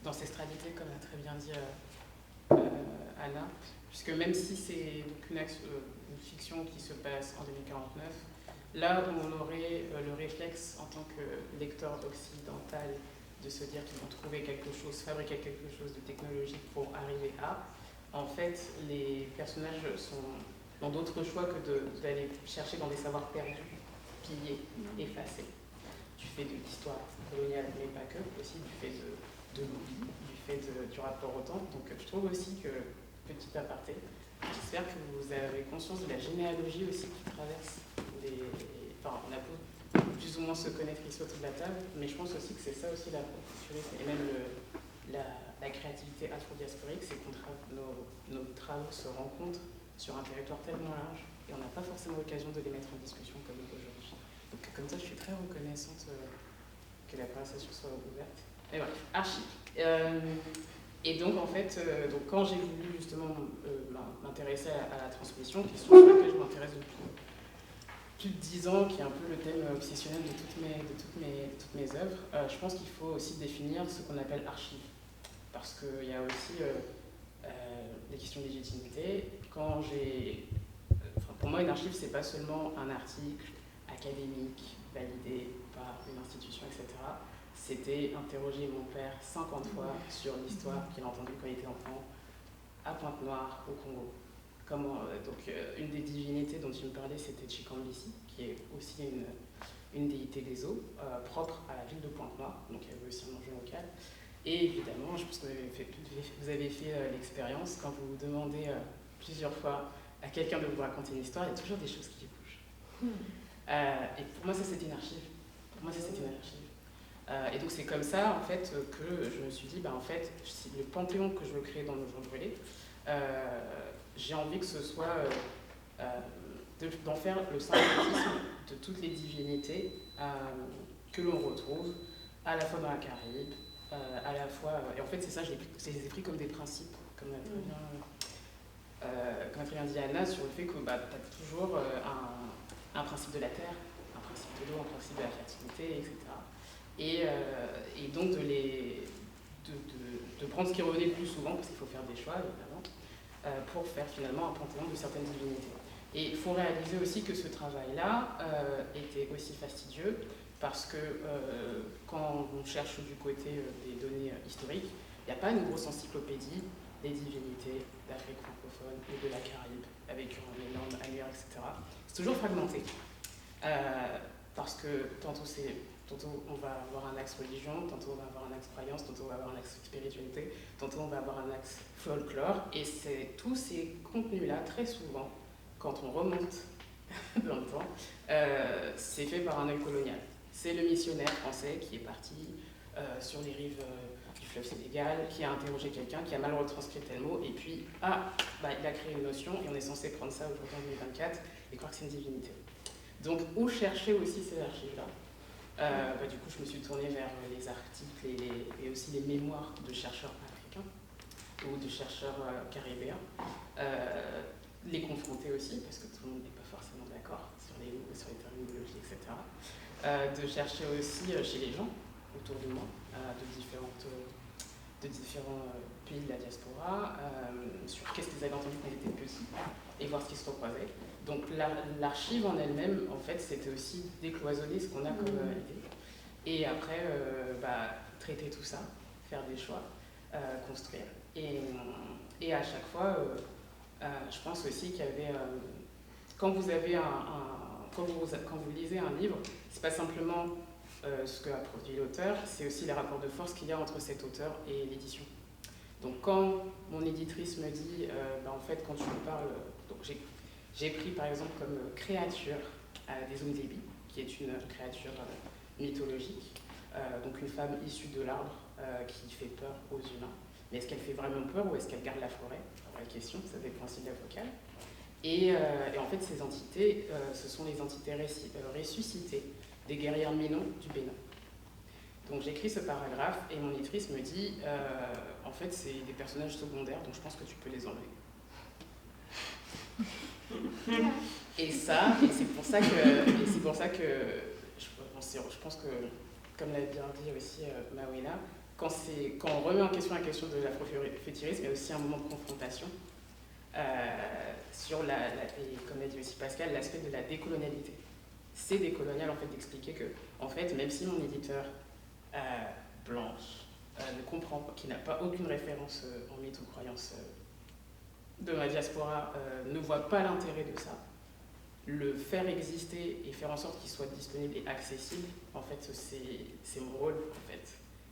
Speaker 2: d'ancestralité, comme a très bien dit Anna, puisque même si c'est une fiction qui se passe en 2049, là où on aurait le réflexe en tant que lecteur occidental de se dire qu'ils vont trouver quelque chose, fabriquer quelque chose de technologique pour arriver à, en fait, les personnages n'ont d'autre choix que d'aller chercher dans des savoirs perdus, pillés, effacés. Du fait de l'histoire coloniale, mais pas que, aussi du fait de l'oubli, du fait du rapport au temps. Donc je trouve aussi que, petit aparté, j'espère que vous avez conscience de la généalogie aussi qui traverse Enfin, on a plus ou moins se connaître ici autour de la table, mais je pense aussi que c'est ça aussi l'afrofuturisme et même la créativité afro-diasporique, c'est que nos travaux se rencontrent sur un territoire tellement large et on n'a pas forcément l'occasion de les mettre en discussion comme aujourd'hui. Donc comme ça, je suis très reconnaissante que la conversation soit ouverte. Mais bref, archives. Et donc en fait, quand j'ai voulu justement m'intéresser à la transmission, question sur laquelle je m'intéresse depuis plus de 10 ans, qui est un peu le thème obsessionnel de toutes mes œuvres, je pense qu'il faut aussi définir ce qu'on appelle archive. Parce qu'il y a aussi des questions de légitimité. Pour moi, une archive, c'est pas seulement un article académique validé par une institution, etc. C'était interroger mon père 50 fois sur l'histoire qu'il a entendue quand il était enfant à Pointe-Noire, au Congo. Une des divinités dont tu me parlais, c'était Chikambisi, qui est aussi une déité des eaux, propre à la ville de Pointe-Noire, donc il y avait aussi un enjeu local. Et évidemment, je pense que vous avez fait l'expérience, quand vous demandez plusieurs fois à quelqu'un de vous raconter une histoire, il y a toujours des choses qui bougent. Et pour moi, ça c'était une archive. Et donc c'est comme ça, en fait, que je me suis dit, en fait, le panthéon que je veux créer dans nos jours brûlés, j'ai envie que ce soit d'en faire le syncrétisme de toutes les divinités que l'on retrouve à la fois dans la Caraïbe, à la fois... et en fait, c'est ça, je les ai pris comme des principes, comme a très bien dit Anna, sur le fait que tu as toujours un principe de la terre, un principe de l'eau, un principe de la fertilité, etc. Et donc de prendre ce qui revenait le plus souvent, parce qu'il faut faire des choix, évidemment, pour faire finalement un panthéon de certaines divinités. Et il faut réaliser aussi que ce travail-là était aussi fastidieux, parce que quand on cherche du côté des données historiques, il n'y a pas une grosse encyclopédie des divinités d'Afrique francophone et de la Caraïbe, avec un énorme annuaire, etc. C'est toujours fragmenté, parce que tantôt on va avoir un axe religion, tantôt on va avoir un axe croyance, tantôt on va avoir un axe spiritualité, tantôt on va avoir un axe folklore, et tous ces contenus-là, très souvent, quand on remonte dans le temps, c'est fait par un œil colonial. C'est le missionnaire français qui est parti sur les rives du fleuve Sénégal, qui a interrogé quelqu'un, qui a mal retranscrit tel mot, et puis, il a créé une notion, et on est censé prendre ça aujourd'hui en 2024 et croire que c'est une divinité. Donc, où chercher aussi ces archives-là? Du coup, je me suis tournée vers les articles et aussi les mémoires de chercheurs africains ou de chercheurs caribéens. Les confronter aussi, parce que tout le monde n'est pas forcément d'accord sur les mots, sur les terminologies, etc. De chercher aussi chez les gens autour de moi, de différents pays de la diaspora, sur qu'est-ce qu'ils avaient entendu quand ils étaient petits, et voir ce qui se recroisait. Donc l'archive en elle-même, en fait, c'était aussi décloisonner ce qu'on a comme idée. Et après, traiter tout ça, faire des choix, construire. Et à chaque fois, je pense aussi qu'il y avait... quand vous lisez un livre, c'est pas simplement ce qu'a produit l'auteur, c'est aussi les rapports de force qu'il y a entre cet auteur et l'édition. Donc quand mon éditrice me dit, en fait, quand tu me parles... Donc j'ai pris par exemple comme créature des Umdebi, qui est une créature mythologique, donc une femme issue de l'arbre qui fait peur aux humains. Mais est-ce qu'elle fait vraiment peur ou est-ce qu'elle garde la forêt? La question, ça dépend aussi de la vocale. Et en fait, ces entités, ce sont les entités ressuscitées des guerrières Minon du Bénin. Donc j'écris ce paragraphe et mon éditrice me dit en fait, c'est des personnages secondaires, donc je pense que tu peux les enlever. Et c'est pour ça que je pense que, comme l'a bien dit aussi Mawela, quand on remet en question la question de l'afrofuturisme, il y a aussi un moment de confrontation sur et comme l'a dit aussi Pascal, l'aspect de la décolonialité. C'est décolonial en fait d'expliquer que, en fait, même si mon éditeur blanche ne comprend pas, qui n'a pas aucune référence en mythe ou croyance de ma diaspora, ne voit pas l'intérêt de ça, le faire exister et faire en sorte qu'il soit disponible et accessible, en fait, c'est mon rôle, en fait.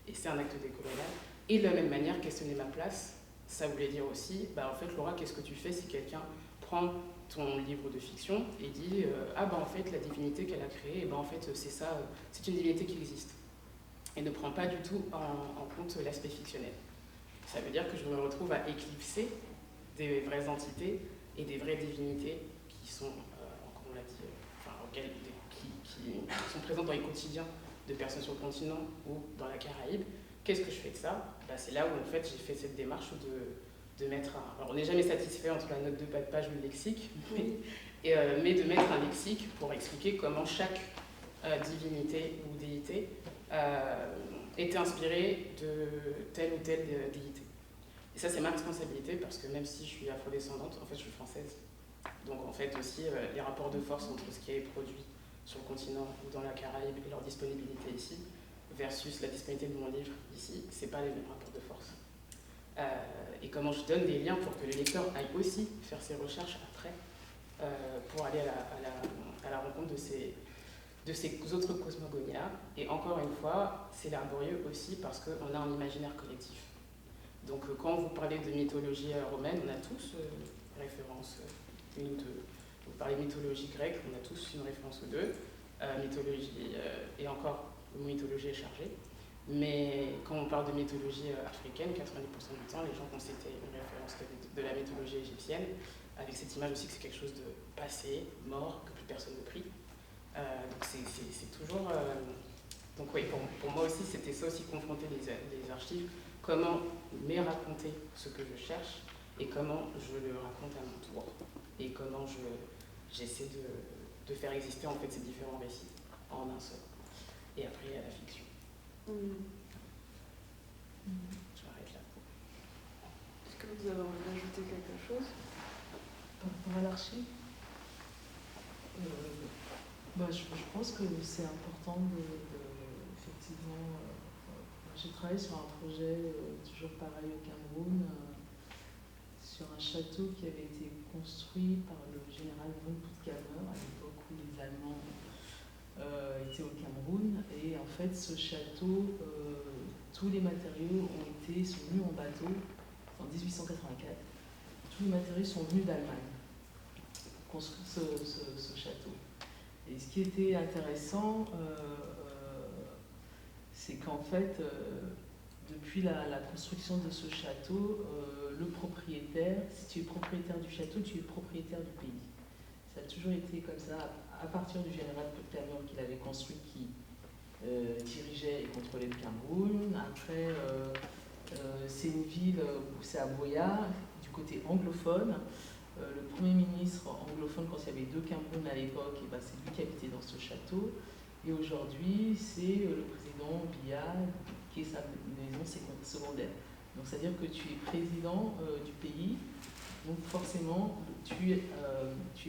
Speaker 2: Et c'est un acte décolonial. Et de la même manière, questionner ma place, ça voulait dire aussi, en fait, Laura, qu'est-ce que tu fais si quelqu'un prend ton livre de fiction et dit en fait, la divinité qu'elle a créée, en fait, c'est ça, c'est une divinité qui existe. Et ne prend pas du tout en compte l'aspect fictionnel. Ça veut dire que je me retrouve à éclipser des vraies entités et des vraies divinités qui sont, comme on l'a dit, qui sont présentes dans les quotidiens de personnes sur le continent ou dans la Caraïbe. Qu'est-ce que je fais de ça? C'est là où en fait j'ai fait cette démarche de mettre Alors on n'est jamais satisfait entre la note de bas de page ou le lexique, mais de mettre un lexique pour expliquer comment chaque divinité ou déité était inspirée de telle ou telle déité. Et ça, c'est ma responsabilité parce que même si je suis afrodescendante, en fait, je suis française. Donc, en fait, aussi, les rapports de force entre ce qui est produit sur le continent ou dans la Caraïbe et leur disponibilité ici versus la disponibilité de mon livre ici, c'est pas les mêmes rapports de force. Et comment je donne des liens pour que le lecteur aille aussi faire ses recherches après pour aller à la rencontre de ces autres cosmogonias. Et encore une fois, c'est laborieux aussi parce qu'on a un imaginaire collectif. Donc quand vous parlez de mythologie romaine, on a tous référence une ou deux. Vous parlez de mythologie grecque, on a tous une référence ou deux. Mythologie, et encore, le mot mythologie est chargé. Mais quand on parle de mythologie africaine, 90% du temps, les gens vont citer une référence de la mythologie égyptienne, avec cette image aussi que c'est quelque chose de passé, mort, que plus personne ne prie. Donc c'est toujours... Donc oui, pour moi aussi, c'était ça aussi, confronter les archives. Comment me raconter ce que je cherche et comment je le raconte à mon tour. Et comment j'essaie de faire exister en fait ces différents récits en un seul. Et après, il y a la fiction. Je m'arrête là.
Speaker 1: Est-ce que vous avez envie d'ajouter quelque chose
Speaker 4: par rapport à l'archive? Je pense que c'est important effectivement, j'ai travaillé sur un projet toujours pareil au Cameroun, sur un château qui avait été construit par le général von Puttkamer à l'époque où les Allemands étaient au Cameroun. Et en fait, ce château, tous les matériaux sont venus en bateau en 1884. Tous les matériaux sont venus d'Allemagne. construire ce château. Et ce qui était intéressant, c'est qu'en fait, depuis la construction de ce château, le propriétaire, si tu es propriétaire du château, tu es propriétaire du pays. Ça a toujours été comme ça, à partir du général Poutamian qu'il avait construit, qui dirigeait et contrôlait le Cameroun. Après, c'est une ville où c'est à Boya, du côté anglophone. Le Premier ministre anglophone, quand il y avait 2 Cameroun à l'époque, c'est lui qui habitait dans ce château. Et aujourd'hui, c'est le président Biya, qui est sa maison secondaire. Donc, c'est-à-dire que tu es président du pays, donc forcément, tu es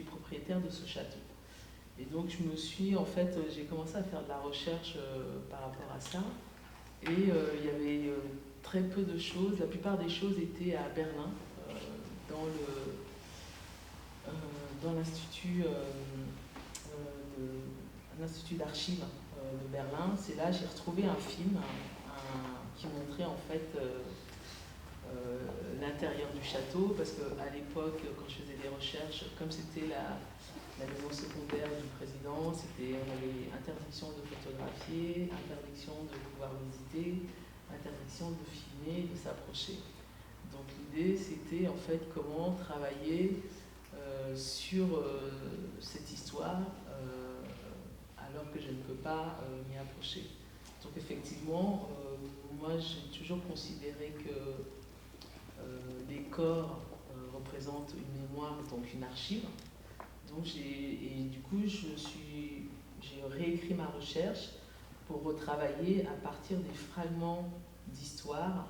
Speaker 4: propriétaire de ce château. Et donc, j'ai commencé à faire de la recherche par rapport à ça. Et il y avait très peu de choses. La plupart des choses étaient à Berlin, dans l'institut d'archives de Berlin. C'est là j'ai retrouvé un film qui montrait en fait l'intérieur du château, parce qu'à l'époque, quand je faisais des recherches, comme c'était la maison secondaire du président, on avait interdiction de photographier, interdiction de pouvoir visiter, interdiction de filmer, de s'approcher. Donc l'idée, c'était en fait comment travailler sur cette histoire alors que je ne peux pas m'y approcher. Donc effectivement, moi j'ai toujours considéré que les corps représentent une mémoire, donc une archive. Donc du coup, j'ai réécrit ma recherche pour retravailler à partir des fragments d'histoire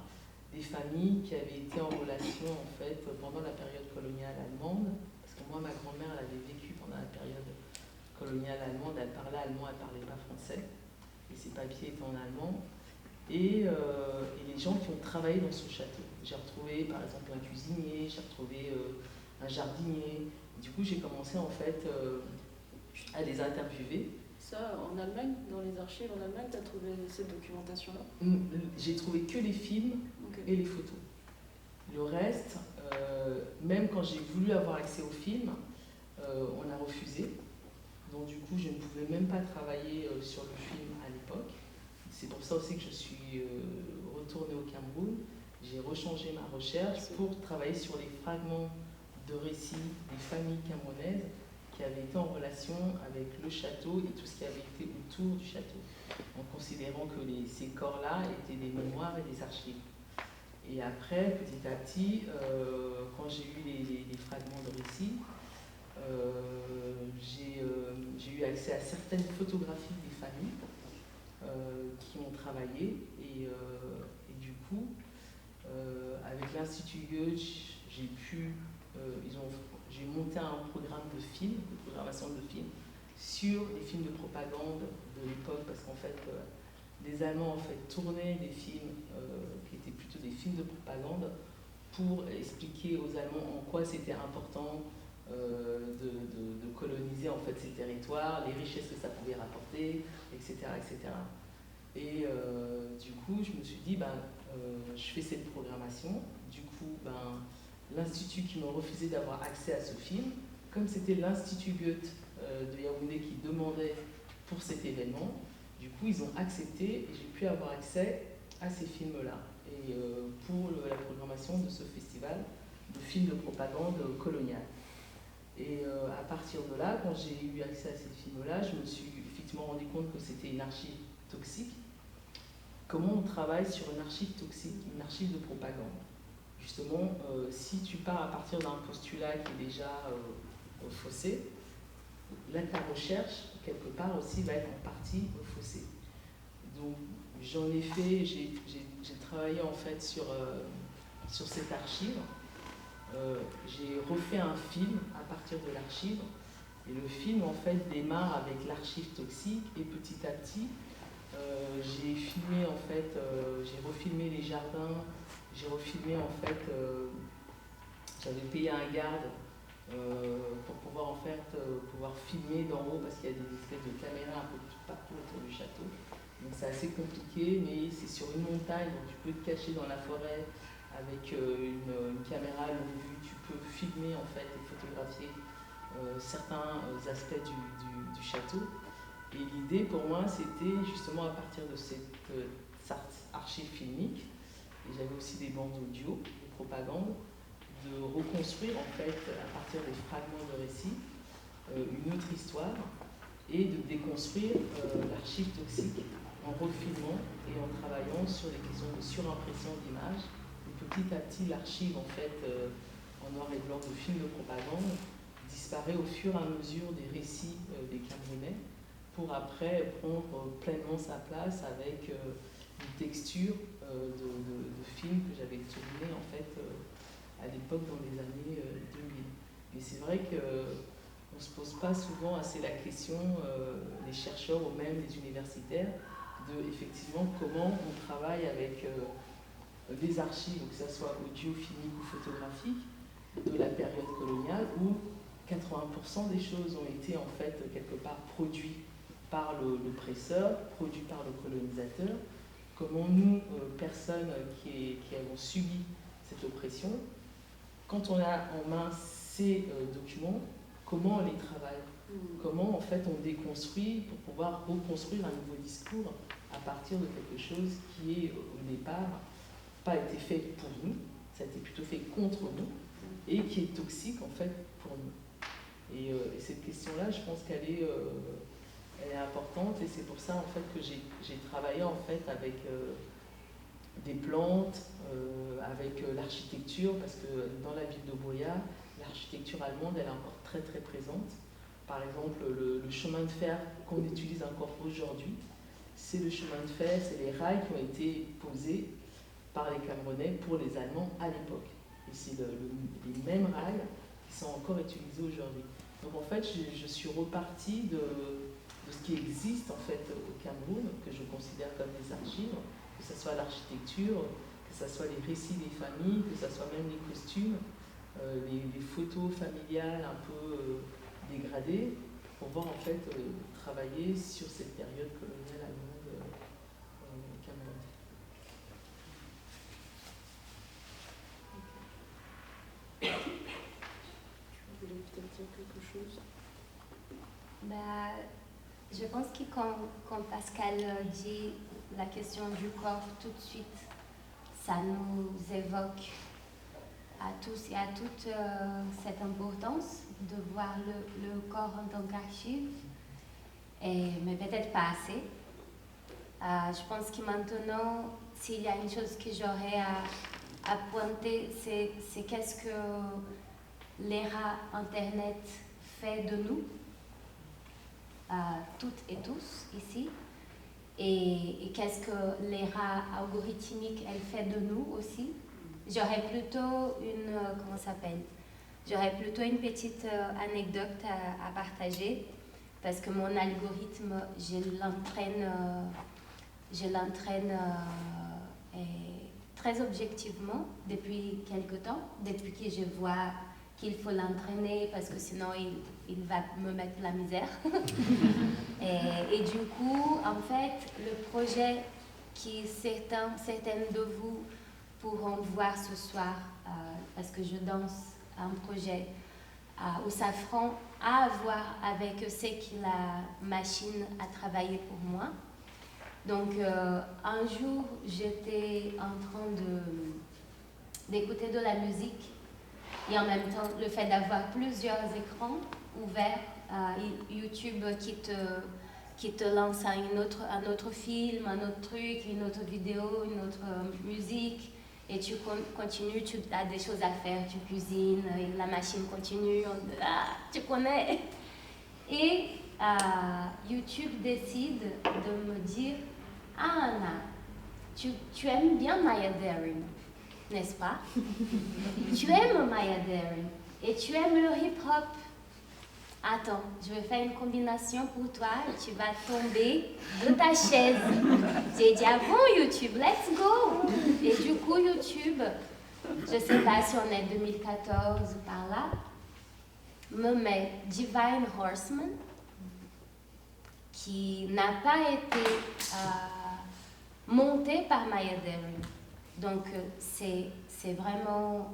Speaker 4: des familles qui avaient été en relation en fait pendant la période coloniale allemande, parce que moi ma grand-mère elle avait vécu pendant la période coloniale allemande, elle parlait allemand, elle parlait pas français, et ses papiers étaient en allemand, et les gens qui ont travaillé dans ce château. J'ai retrouvé par exemple un cuisinier, j'ai retrouvé un jardinier. Du coup j'ai commencé en fait à les interviewer.
Speaker 1: Ça, en Allemagne, dans les archives en Allemagne, tu as trouvé cette documentation-là?
Speaker 4: J'ai trouvé que les films
Speaker 1: Okay.
Speaker 4: et les photos. Le reste, même quand j'ai voulu avoir accès aux films, on a refusé. Donc du coup, je ne pouvais même pas travailler sur le film à l'époque. C'est pour ça aussi que je suis retournée au Cameroun. J'ai rechangé ma recherche pour travailler sur les fragments de récits des familles camerounaises qui avaient été en relation avec le château et tout ce qui avait été autour du château, en considérant que ces corps-là étaient des mémoires et des archives. Et après, petit à petit, quand j'ai eu les fragments de récits, j'ai eu accès à certaines photographies des familles qui ont travaillé. Et du coup, avec l'Institut Goethe, j'ai monté un programme de films, de programmation de films, sur les films de propagande de l'époque, parce qu'en fait, les Allemands en fait, tournaient des films qui étaient plutôt des films de propagande pour expliquer aux Allemands en quoi c'était important de coloniser en fait, ces territoires, les richesses que ça pouvait rapporter, etc. etc. Et du coup, je me suis dit, je fais cette programmation. Du coup, l'Institut qui m'a refusé d'avoir accès à ce film, comme c'était l'Institut Goethe de Yaoundé qui demandait pour cet événement, du coup, ils ont accepté et j'ai pu avoir accès à ces films-là. Et pour la programmation de ce festival de films de propagande coloniale. Et à partir de là, quand j'ai eu accès à ces films-là, je me suis effectivement rendu compte que c'était une archive toxique. Comment on travaille sur une archive toxique, une archive de propagande? Justement, si tu pars à partir d'un postulat qui est déjà faussé, là ta recherche, quelque part aussi, va être en partie faussée. Donc j'en ai fait, j'ai travaillé en fait sur cette archive. J'ai refait un film à partir de l'archive. Et le film en fait démarre avec l'archive toxique et petit à petit, j'ai filmé en fait, j'ai refilmé les jardins. J'ai refilmé en fait, j'avais payé un garde pour pouvoir en fait pouvoir filmer d'en haut parce qu'il y a des espèces de caméras un peu partout autour du château. Donc c'est assez compliqué, mais c'est sur une montagne, donc tu peux te cacher dans la forêt avec une caméra longue vue, tu peux filmer en fait et photographier certains aspects du château. Et l'idée pour moi, c'était justement à partir de cette archive filmique, et j'avais aussi des bandes audio, de propagande, de reconstruire en fait, à partir des fragments de récits, une autre histoire, et de déconstruire l'archive toxique en refilmant et en travaillant sur les questions de surimpression d'images. Petit à petit, l'archive en fait, en noir et blanc de films de propagande disparaît au fur et à mesure des récits des Camerounais, pour après prendre pleinement sa place avec une texture de films que j'avais tourné en fait à l'époque dans les années 2000. Et c'est vrai qu'on ne se pose pas souvent assez la question, les chercheurs ou même les universitaires, de effectivement comment on travaille avec des archives, que ce soit audio, filmique ou photographique, de la période coloniale où 80% des choses ont été en fait quelque part produites par l'oppresseur, produit par le colonisateur. Comment nous, personnes qui avons subi cette oppression, quand on a en main ces documents, comment on les travaille? Comment en fait on déconstruit pour pouvoir reconstruire un nouveau discours à partir de quelque chose qui est au départ pas été fait pour nous, ça a été plutôt fait contre nous et qui est toxique en fait pour nous. Et cette question-là, je pense qu'elle est elle est importante, et c'est pour ça en fait que j'ai travaillé en fait avec des plantes, avec l'architecture, parce que dans la ville de Buea, l'architecture allemande elle est encore très très présente. Par exemple, le chemin de fer qu'on utilise encore aujourd'hui, c'est le chemin de fer, c'est les rails qui ont été posés par les Camerounais pour les Allemands à l'époque. Et c'est les mêmes rails qui sont encore utilisés aujourd'hui. Donc en fait, je suis repartie de ce qui existe en fait au Cameroun, que je considère comme des archives, que ce soit l'architecture, que ce soit les récits des familles, que ce soit même les costumes, les photos familiales un peu dégradées, pour voir en fait travailler sur cette période coloniale allemande au Cameroun.
Speaker 1: Tu voulais peut-être dire quelque chose?
Speaker 5: Bah, je pense que quand Pascal dit la question du corps, tout de suite, ça nous évoque à tous et à toutes cette importance de voir le corps en tant qu'archive, mais peut-être pas assez. Je pense que maintenant, s'il y a une chose que j'aurais à pointer, c'est qu'est-ce que l'ère Internet fait de nous, toutes et tous ici, et qu'est-ce que l'ère algorithmique elle fait de nous aussi. J'aurais plutôt J'aurais plutôt une petite anecdote à partager, parce que mon algorithme, je l'entraîne très objectivement depuis quelque temps, depuis que je vois qu'il faut l'entraîner parce que sinon il va me mettre la misère. et du coup, en fait, le projet qui certaines de vous pourront voir ce soir, parce que je danse un projet au Safran, à voir avec ce que la machine a travaillé pour moi. Donc, un jour, j'étais en train d'écouter de la musique, et en même temps, le fait d'avoir plusieurs écrans ouverts, YouTube qui te lance à un autre film, un autre truc, une autre vidéo, une autre musique, et tu continues, tu as des choses à faire, tu cuisines, et la machine continue, tu connais. Et YouTube décide de me dire: ah Anna, tu aimes bien Maya Deren, n'est-ce pas? Tu aimes Maya Deren et tu aimes le hip-hop. Attends, je vais faire une combinaison pour toi et tu vas tomber de ta chaise. J'ai dit: ah bon, YouTube, let's go. Et du coup, YouTube, je ne sais pas si on est 2014 par là, me met Divine Horseman, qui n'a pas été monté par Maya Deren. Donc, c'est vraiment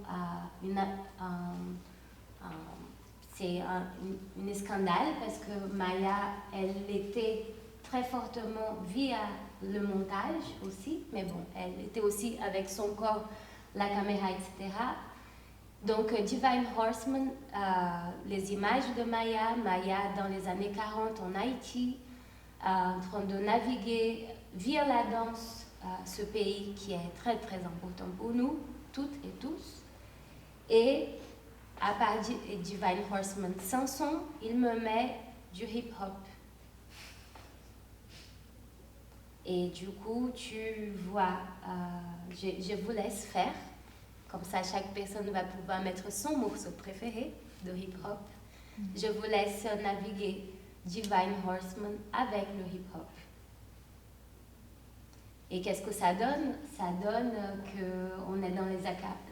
Speaker 5: c'est un scandale parce que Maya, elle était très fortement via le montage aussi, mais bon, elle était aussi avec son corps, la caméra, etc. Donc, Divine Horseman, les images de Maya dans les années 40 en Haïti, en train de naviguer via la danse ce pays qui est très très important pour nous, toutes et tous. Et à part Divine Horseman sans son, il me met du hip-hop. Et du coup, tu vois, je vous laisse faire. Comme ça, chaque personne va pouvoir mettre son morceau préféré de hip-hop. Je vous laisse naviguer Divine Horseman avec le hip-hop. Et qu'est-ce que ça donne? Ça donne qu'on est dans les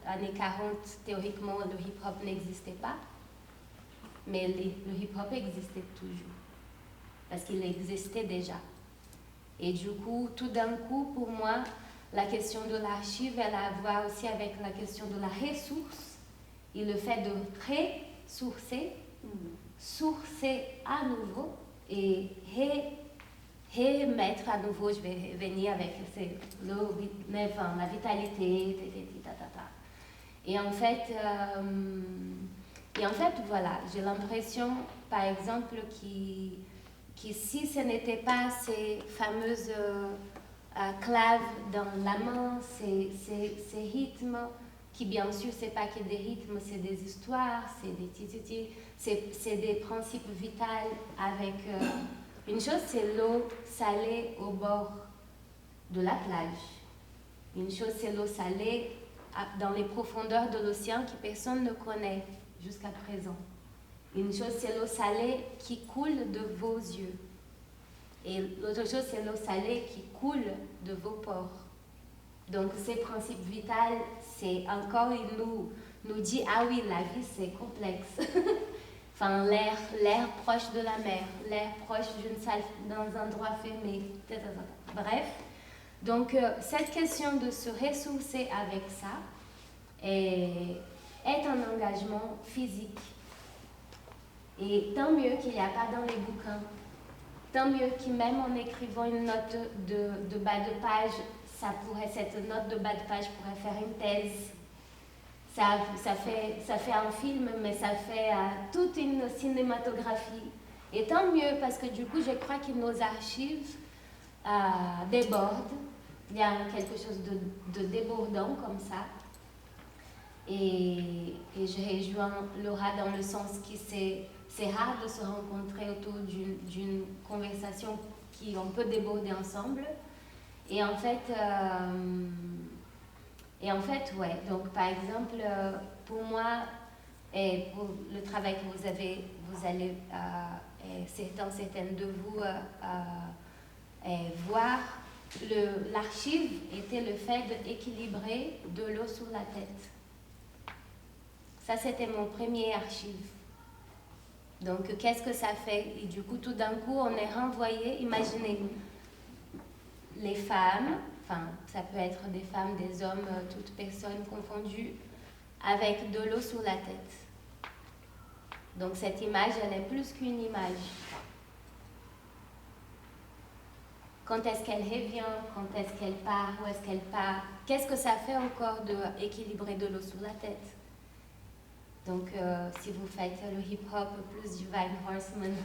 Speaker 5: années 40, théoriquement, le hip-hop n'existait pas. Mais le hip-hop existait toujours. Parce qu'il existait déjà. Et du coup, tout d'un coup, pour moi, la question de l'archive, elle a à voir aussi avec la question de la ressource et le fait de ressourcer, sourcer à nouveau et remettre à nouveau, je vais venir avec la vitalité, et en fait, voilà, j'ai l'impression, par exemple, que si ce n'était pas ces fameuses claves dans la main, ces rythmes, qui bien sûr, c'est pas que des rythmes, c'est des histoires, c'est des tititi, c'est des principes vitaux avec... une chose, c'est l'eau salée au bord de la plage. Une chose, c'est l'eau salée dans les profondeurs de l'océan que personne ne connaît jusqu'à présent. Une chose, c'est l'eau salée qui coule de vos yeux. Et l'autre chose, c'est l'eau salée qui coule de vos pores. Donc, ces principes vitaux, c'est encore, il nous dit, ah oui, la vie, c'est complexe. Enfin, l'air proche de la mer, l'air proche d'une salle dans un endroit fermé, bref. Donc, cette question de se ressourcer avec ça est un engagement physique. Et tant mieux qu'il n'y a pas dans les bouquins. Tant mieux que même en écrivant une note de bas de page, cette note de bas de page pourrait faire une thèse. Ça fait un film, mais ça fait toute une cinématographie. Et tant mieux, parce que du coup, je crois que nos archives débordent. Il y a quelque chose de débordant comme ça. Et je rejoins Laura dans le sens que c'est rare de se rencontrer autour d'une conversation qu'on peut déborder ensemble. Et en fait, ouais. Donc, par exemple, pour moi, et pour le travail que vous allez, certaines de vous voir, l'archive était le fait d'équilibrer de l'eau sur la tête. Ça, c'était mon premier archive. Donc, qu'est-ce que ça fait? Et du coup, tout d'un coup, on est renvoyé. Imaginez, les femmes, enfin, ça peut être des femmes, des hommes, toutes personnes confondues, avec de l'eau sur la tête. Donc, cette image, elle est plus qu'une image. Quand est-ce qu'elle revient? Quand est-ce qu'elle part? Où est-ce qu'elle part? Qu'est-ce que ça fait encore d'équilibrer de l'eau sur la tête? Donc, si vous faites le hip-hop plus Divine Horseman.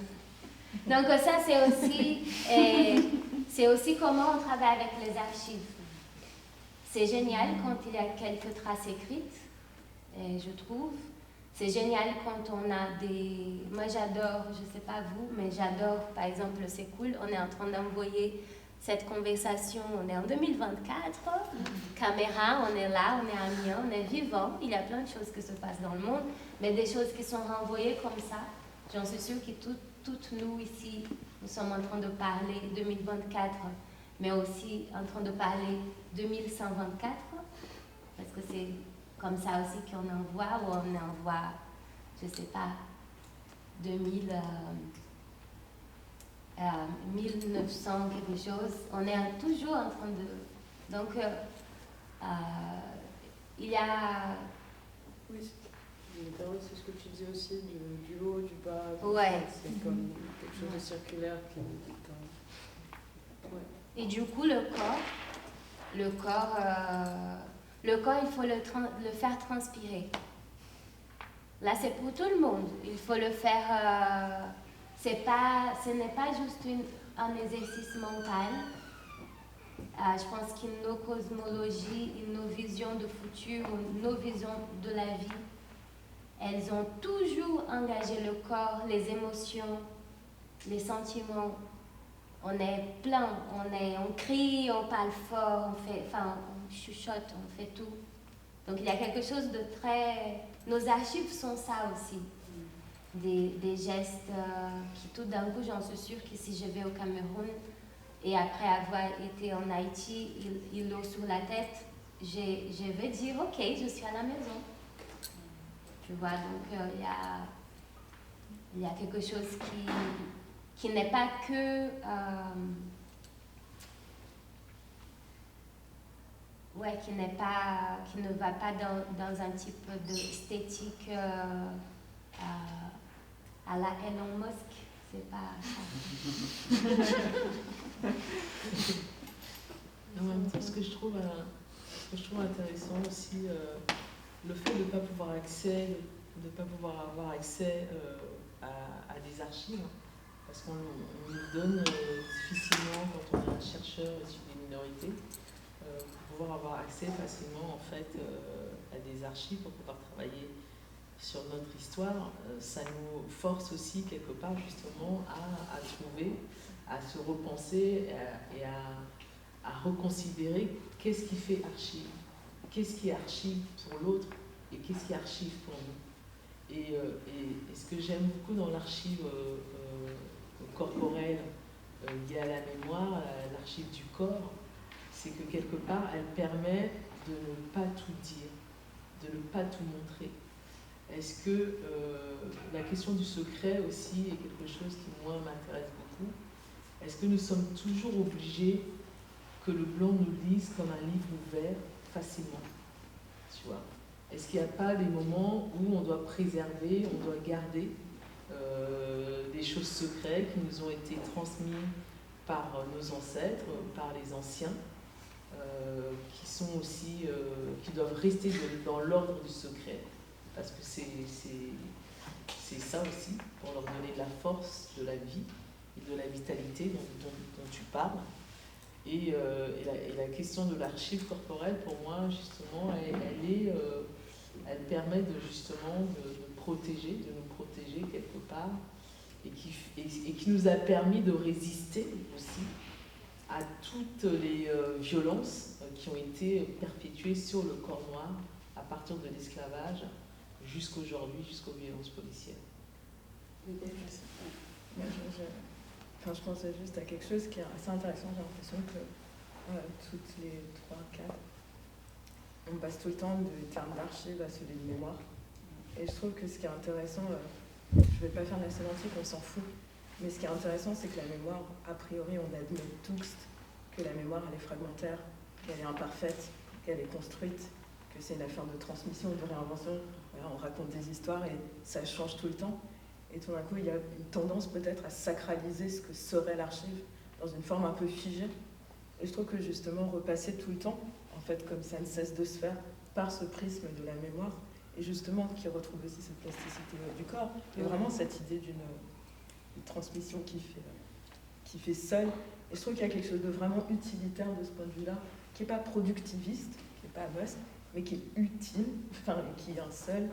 Speaker 5: Donc, ça, c'est aussi comment on travaille avec les archives. C'est génial quand il y a quelques traces écrites, je trouve. C'est génial quand on a des... Moi, j'adore, je ne sais pas vous, mais j'adore, par exemple, c'est cool, on est en train d'envoyer cette conversation, on est en 2024, caméra, on est là, on est à Amiens, on est vivant, il y a plein de choses qui se passent dans le monde, mais des choses qui sont renvoyées comme ça. J'en suis sûre que toutes nous ici, nous sommes en train de parler 2024, mais aussi en train de parler 2124, parce que c'est comme ça aussi qu'on envoie, ou on envoie, je ne sais pas, 1900 quelque chose. On est toujours en train de... Donc, il y a...
Speaker 1: Oui. Donc, ouais, c'est ce que tu disais aussi, du haut, du bas.
Speaker 5: Ouais.
Speaker 1: C'est comme quelque chose de circulaire qui ouais.
Speaker 5: Et du coup, le corps, il faut le faire transpirer. Là, c'est pour tout le monde. Il faut le faire. Ce n'est pas juste un exercice mental. Je pense que nos cosmologies, nos visions de futur, nos visions de la vie, elles ont toujours engagé le corps, les émotions, les sentiments. On est plein, on crie, on parle fort, on chuchote, on fait tout. Donc il y a quelque chose de très... Nos archives sont ça aussi. Des gestes qui tout d'un coup, j'en suis sûre que si je vais au Cameroun et après avoir été en Haïti, il l'eau sur la tête, je vais dire ok, je suis à la maison. Tu vois, donc il y a quelque chose qui n'est pas que qui ne va pas dans un type d'esthétique à la Elon Musk, c'est pas ça.
Speaker 4: En même temps, ce que je trouve intéressant aussi, le fait de ne pas pouvoir avoir accès à des archives, parce qu'on nous donne difficilement, quand on est un chercheur issu des minorités, pour pouvoir avoir accès facilement en fait à des archives pour pouvoir travailler sur notre histoire. Ça nous force aussi quelque part justement à trouver, à se repenser et à reconsidérer qu'est-ce qui fait archive, qu'est-ce qui est archive pour l'autre et qu'est-ce qui est archive pour nous. Et ce que j'aime beaucoup dans l'archive corporelle liée à la mémoire, l'archive du corps, c'est que quelque part, elle permet de ne pas tout dire, de ne pas tout montrer. Est-ce que la question du secret aussi est quelque chose qui, moi, m'intéresse beaucoup. Est-ce que nous sommes toujours obligés que le blanc nous lise comme un livre ouvert facilement, tu vois? Est-ce qu'il n'y a pas des moments où on doit préserver, on doit garder des choses secrètes qui nous ont été transmises par nos ancêtres, par les anciens, qui sont aussi, qui doivent rester dans l'ordre du secret, parce que c'est ça aussi, pour leur donner de la force, de la vie et de la vitalité dont tu parles. Et la question de l'archive corporelle, pour moi, justement, elle permet justement de nous protéger quelque part, et qui nous a permis de résister aussi à toutes les violences qui ont été perpétuées sur le corps noir à partir de l'esclavage jusqu'aujourd'hui, jusqu'aux violences policières.
Speaker 3: Je pensais juste à quelque chose qui est assez intéressant. J'ai l'impression que toutes les 3-4, on passe tout le temps du terme d'archive à celui de mémoire. Et je trouve que ce qui est intéressant, je ne vais pas faire la sémantique, on s'en fout, mais ce qui est intéressant, c'est que la mémoire, a priori, on admet tous que la mémoire, elle est fragmentaire, qu'elle est imparfaite, qu'elle est construite, que c'est une affaire de transmission, de réinvention. Voilà, on raconte des histoires et ça change tout le temps. Et tout d'un coup, il y a une tendance peut-être à sacraliser ce que serait l'archive dans une forme un peu figée. Et je trouve que justement, repasser tout le temps, en fait, comme ça ne cesse de se faire par ce prisme de la mémoire, et justement qui retrouve aussi cette plasticité du corps, et vraiment cette idée d'une transmission qui fait seule. Et je trouve qu'il y a quelque chose de vraiment utilitaire de ce point de vue-là, qui n'est pas productiviste, qui n'est pas must, mais qui est utile, qui est un seul,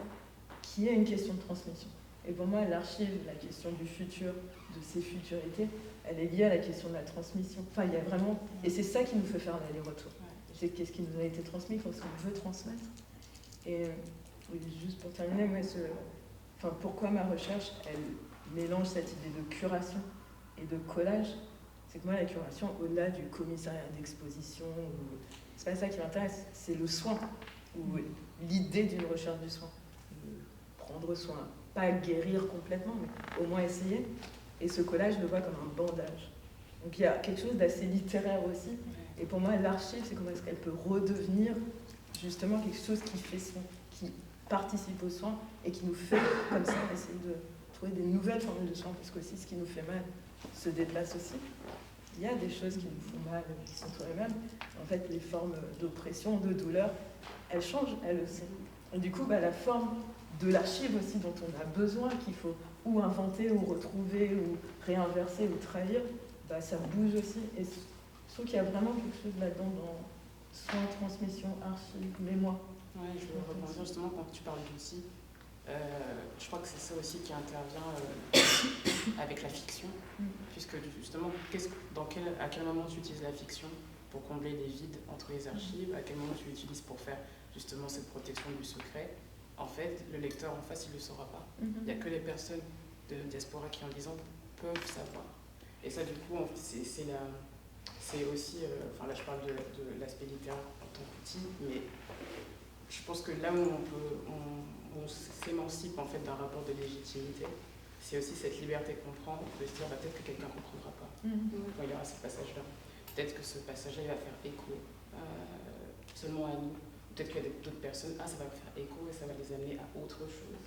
Speaker 3: qui est une question de transmission. Et pour moi, l'archive, la question du futur, de ses futurités, elle est liée à la question de la transmission. Enfin, il y a vraiment... Et c'est ça qui nous fait faire l'aller-retour. C'est qu'est-ce qui nous a été transmis, qu'est-ce qu'on veut transmettre. Et juste pour terminer, moi, pourquoi ma recherche, elle mélange cette idée de curation et de collage, c'est que moi, la curation, au-delà du commissariat d'exposition, c'est pas ça qui m'intéresse, c'est le soin, ou l'idée d'une recherche du soin. Prendre soin, pas guérir complètement, mais au moins essayer. Et ce collage, je le vois comme un bandage. Donc il y a quelque chose d'assez littéraire aussi. Et pour moi, l'archive, c'est comment est-ce qu'elle peut redevenir justement quelque chose qui fait son, qui participe aux soins et qui nous fait, comme ça, essayer de trouver des nouvelles formules de soins, parce que aussi ce qui nous fait mal se déplace aussi. Il y a des choses qui nous font mal, qui sont toujours les mêmes. En fait, les formes d'oppression, de douleur, elles changent, elles aussi. Et du coup, la forme de l'archive aussi dont on a besoin, qu'il faut ou inventer, ou retrouver, ou réinverser, ou trahir, ça bouge aussi. Et je trouve qu'il y a vraiment quelque chose là-dedans dans soins, transmission, archives, mémoire.
Speaker 2: Ouais, je veux rebondir justement quand tu parles d'outils. Je crois que c'est ça aussi qui intervient avec la fiction, puisque justement, à quel moment tu utilises la fiction pour combler les vides entre les archives, à quel moment tu l'utilises pour faire justement cette protection du secret. En fait, le lecteur en face, il ne le saura pas. Il n'y a que les personnes de notre diaspora qui, en lisant, peuvent savoir. Et ça, du coup, c'est aussi, là je parle de l'aspect littéraire en tant qu'outil, mais je pense que là où on s'émancipe en fait d'un rapport de légitimité, c'est aussi cette liberté qu'on prend de se dire peut-être que quelqu'un ne comprendra pas quand il y aura ce passage-là. Peut-être que ce passage-là il va faire écho seulement à nous. Peut-être qu'il y a d'autres personnes, ça va faire écho et ça va les amener à autre chose.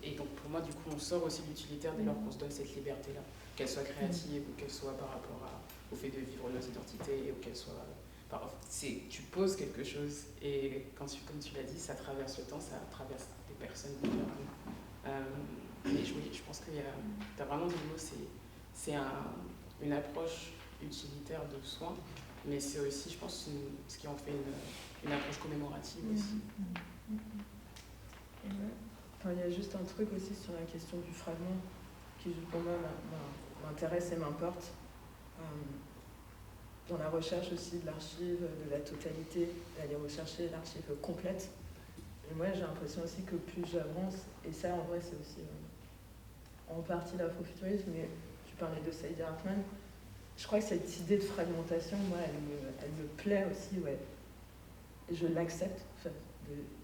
Speaker 2: Et donc pour moi, du coup, on sort aussi de l'utilitaire dès lors qu'on se donne cette liberté-là, qu'elle soit créative ou qu'elle soit par rapport au fait de vivre nos identités ou qu'elle soit... tu poses quelque chose et comme tu l'as dit, ça traverse le temps, ça traverse des personnes différentes. Mais je pense qu'il y a vraiment des mots, c'est une approche utilitaire de soins, mais c'est aussi, je pense, ce qui en fait une approche commémorative aussi.
Speaker 3: Il y a juste un truc aussi sur la question du fragment qui, pour moi, m'intéresse et m'importe. Dans la recherche aussi de l'archive, de la totalité, d'aller rechercher l'archive complète. Et moi, j'ai l'impression aussi que plus j'avance, et ça, en vrai, c'est aussi en partie l'afrofuturisme, mais tu parlais de Saidiya Hartman, je crois que cette idée de fragmentation, moi, elle me plaît aussi, ouais. Et je l'accepte, de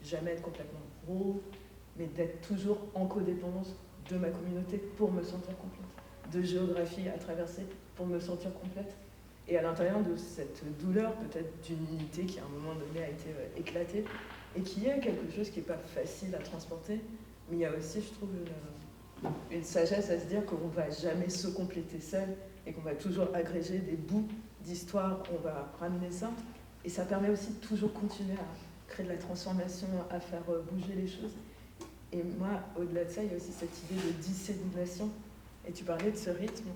Speaker 3: jamais être complètement gros, mais d'être toujours en codépendance de ma communauté pour me sentir complète, de géographie à traverser pour me sentir complète. Et à l'intérieur de cette douleur, peut-être d'une unité qui à un moment donné a été éclatée, et qui est quelque chose qui n'est pas facile à transporter, mais il y a aussi, je trouve, une sagesse à se dire qu'on ne va jamais se compléter seul, et qu'on va toujours agréger des bouts d'histoire, on va ramener ça, et ça permet aussi de toujours continuer à créer de la transformation, à faire bouger les choses. Et moi, au-delà de ça, il y a aussi cette idée de dissémination, et tu parlais de ce rythme.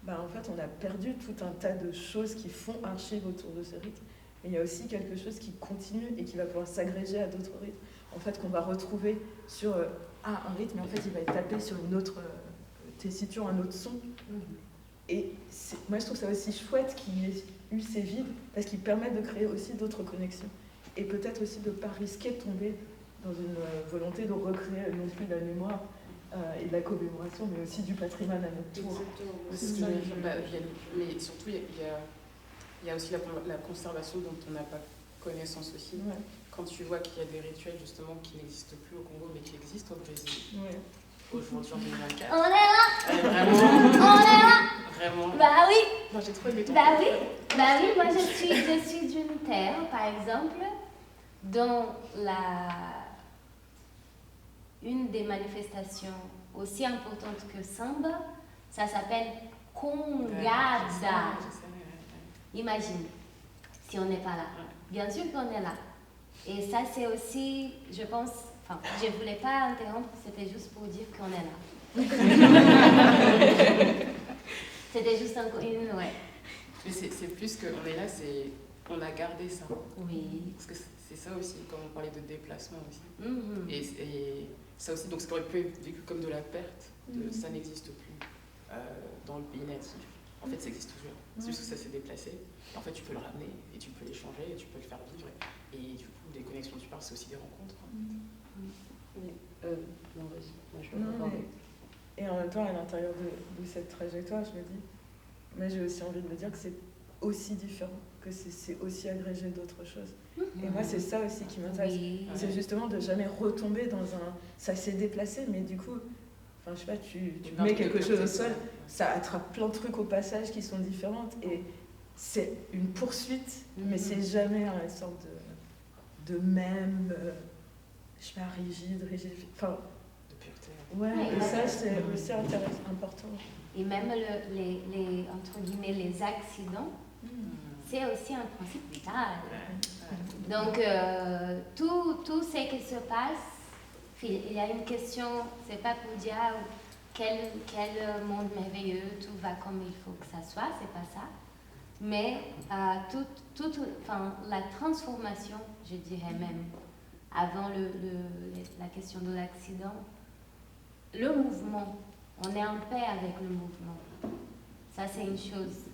Speaker 3: En fait, on a perdu tout un tas de choses qui font archive autour de ce rythme. Mais il y a aussi quelque chose qui continue et qui va pouvoir s'agréger à d'autres rythmes. En fait, qu'on va retrouver sur un rythme, et en fait, il va être tapé sur une autre tessiture, un autre son. Et moi, je trouve ça aussi chouette qu'il y ait eu ces vides, parce qu'ils permettent de créer aussi d'autres connexions. Et peut-être aussi de ne pas risquer de tomber dans une volonté de recréer non plus la mémoire, et de la commémoration, mais aussi du patrimoine à notre tour.
Speaker 2: Mais surtout, il y a aussi la conservation dont on n'a pas connaissance aussi. Ouais. Quand tu vois qu'il y a des rituels justement qui n'existent plus au Congo, mais qui existent au Brésil, aujourd'hui en 2024.
Speaker 5: On est là.
Speaker 2: Vraiment.
Speaker 5: On est là.
Speaker 2: Vraiment.
Speaker 5: Bah oui.
Speaker 2: Non, j'ai trop aimé ton
Speaker 5: Bah oui, moi je suis d'une terre, par exemple, dont une des manifestations aussi importantes que Samba, ça s'appelle Congada. Imagine, si on n'est pas là. Bien sûr qu'on est là. Et ça, c'est aussi, je pense, je ne voulais pas interrompre, c'était juste pour dire qu'on est là. C'était juste une, ouais.
Speaker 2: Mais c'est plus qu'on est là, on a gardé ça.
Speaker 5: Oui.
Speaker 2: Parce que c'est ça aussi, comme on parlait de déplacement aussi. Et ça aussi, donc ce qui aurait pu être vécu comme de la perte, ça n'existe plus dans le pays natif. En fait, ça existe toujours. C'est juste que ça s'est déplacé. Et en fait, tu peux le ramener et tu peux l'échanger et tu peux le faire vivre. Et du coup, des connexions dont tu parles, c'est aussi des rencontres.
Speaker 3: Et en même temps, à l'intérieur de cette trajectoire, je me dis, moi j'ai aussi envie de me dire que c'est aussi différent, que c'est aussi agrégé d'autres choses. Et moi, c'est ça aussi qui m'intéresse. Oui. C'est justement de jamais retomber dans un... Ça s'est déplacé, mais du coup, je sais pas, tu mets quelque chose au sol, ça attrape plein de trucs au passage qui sont différentes. Et c'est une poursuite, mais c'est jamais une sorte de même je sais pas, rigide, enfin,
Speaker 2: De pureté.
Speaker 3: ouais,
Speaker 5: Ouais,
Speaker 3: et ça
Speaker 5: ouais.
Speaker 3: c'est aussi important.
Speaker 5: Et même entre guillemets, les accidents, c'est aussi un principe vital. Donc, tout ce qui se passe, il y a une question, c'est pas pour dire ah, quel monde merveilleux, tout va comme il faut que ça soit, c'est pas ça. Mais la transformation, je dirais même, avant la question de l'accident, le mouvement, on est en paix avec le mouvement. Ça, c'est une chose.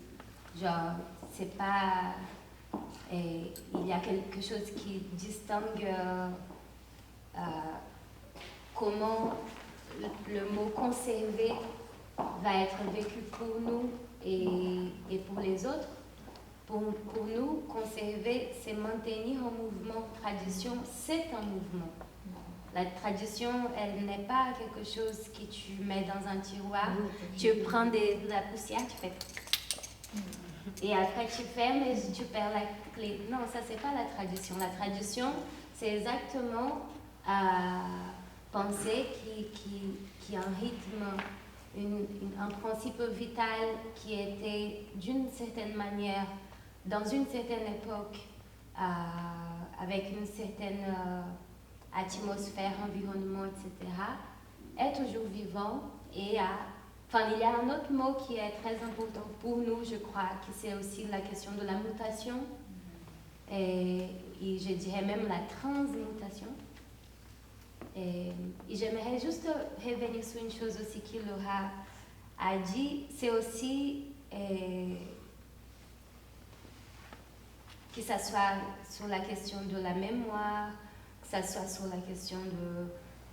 Speaker 5: Genre, c'est pas... Et il y a quelque chose qui distingue comment le mot conserver va être vécu pour nous et pour les autres. Pour nous, conserver, c'est maintenir un mouvement. Tradition, c'est un mouvement. La tradition, elle n'est pas quelque chose que tu mets dans un tiroir, tu prends de la poussière, tu fais... Et après tu fermes et tu perds la clé. Non, ça c'est pas la tradition. La tradition, c'est exactement penser qui a un rythme, un principe vital qui était d'une certaine manière, dans une certaine époque, avec une certaine atmosphère, environnement, etc., est toujours vivant et il y a un autre mot qui est très important pour nous, je crois, que c'est aussi la question de la mutation et je dirais même la transmutation. Et j'aimerais juste revenir sur une chose aussi que Laura a dit, c'est aussi que ça soit sur la question de la mémoire, que ça soit sur la question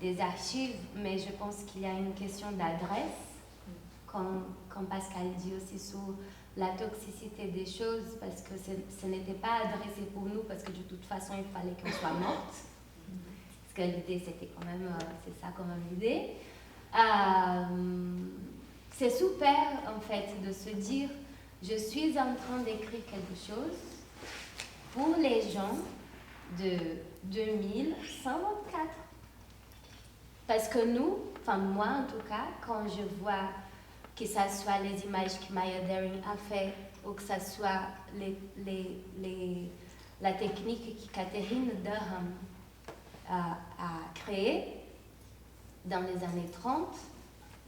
Speaker 5: des archives, mais je pense qu'il y a une question d'adresse, comme Pascal dit aussi sur la toxicité des choses, parce que ce n'était pas adressé pour nous, parce que de toute façon, il fallait qu'on soit morte. Parce que l'idée, c'était quand même, c'est ça quand même l'idée. C'est super, en fait, de se dire, je suis en train d'écrire quelque chose pour les gens de 2124. Parce que nous, moi en tout cas, quand je vois que ce soit les images que Maya Deren a fait ou que ce soit la technique que Catherine Durham a créée dans les années 30,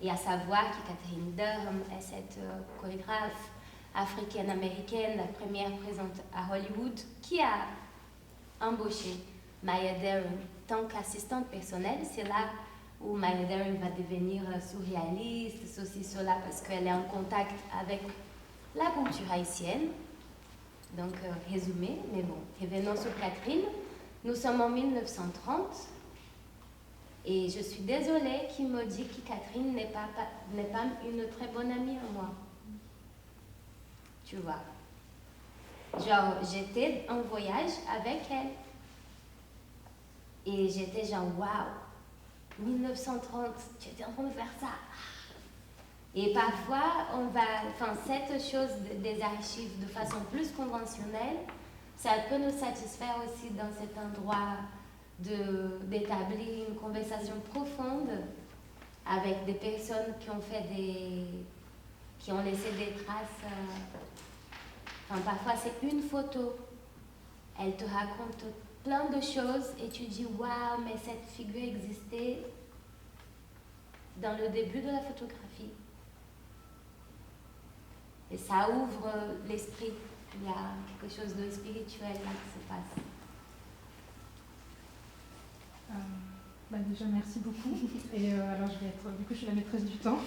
Speaker 5: et à savoir que Catherine Durham est cette chorégraphe africaine-américaine, la première présente à Hollywood, qui a embauché Maya Deren tant qu'assistante personnelle. C'est là où Maya Deren va devenir surréaliste, ceci, cela, parce qu'elle est en contact avec la culture haïtienne. Donc, résumé, mais bon, revenons sur Catherine. Nous sommes en 1930 et je suis désolée qu'il me dit que Catherine n'est pas une très bonne amie à moi. Tu vois. Genre, j'étais en voyage avec elle. Et j'étais genre, waouh, 1930, tu étais en train de faire ça. Et parfois, cette chose des archives de façon plus conventionnelle, ça peut nous satisfaire aussi dans cet endroit d'établir une conversation profonde avec des personnes qui ont laissé des traces. Parfois, c'est une photo. Elle te raconte plein de choses et tu dis waouh, mais cette figure existait dans le début de la photographie. Et ça ouvre l'esprit. Il y a quelque chose de spirituel là qui se passe.
Speaker 6: Déjà, merci beaucoup. Et alors, je suis la maîtresse du temps.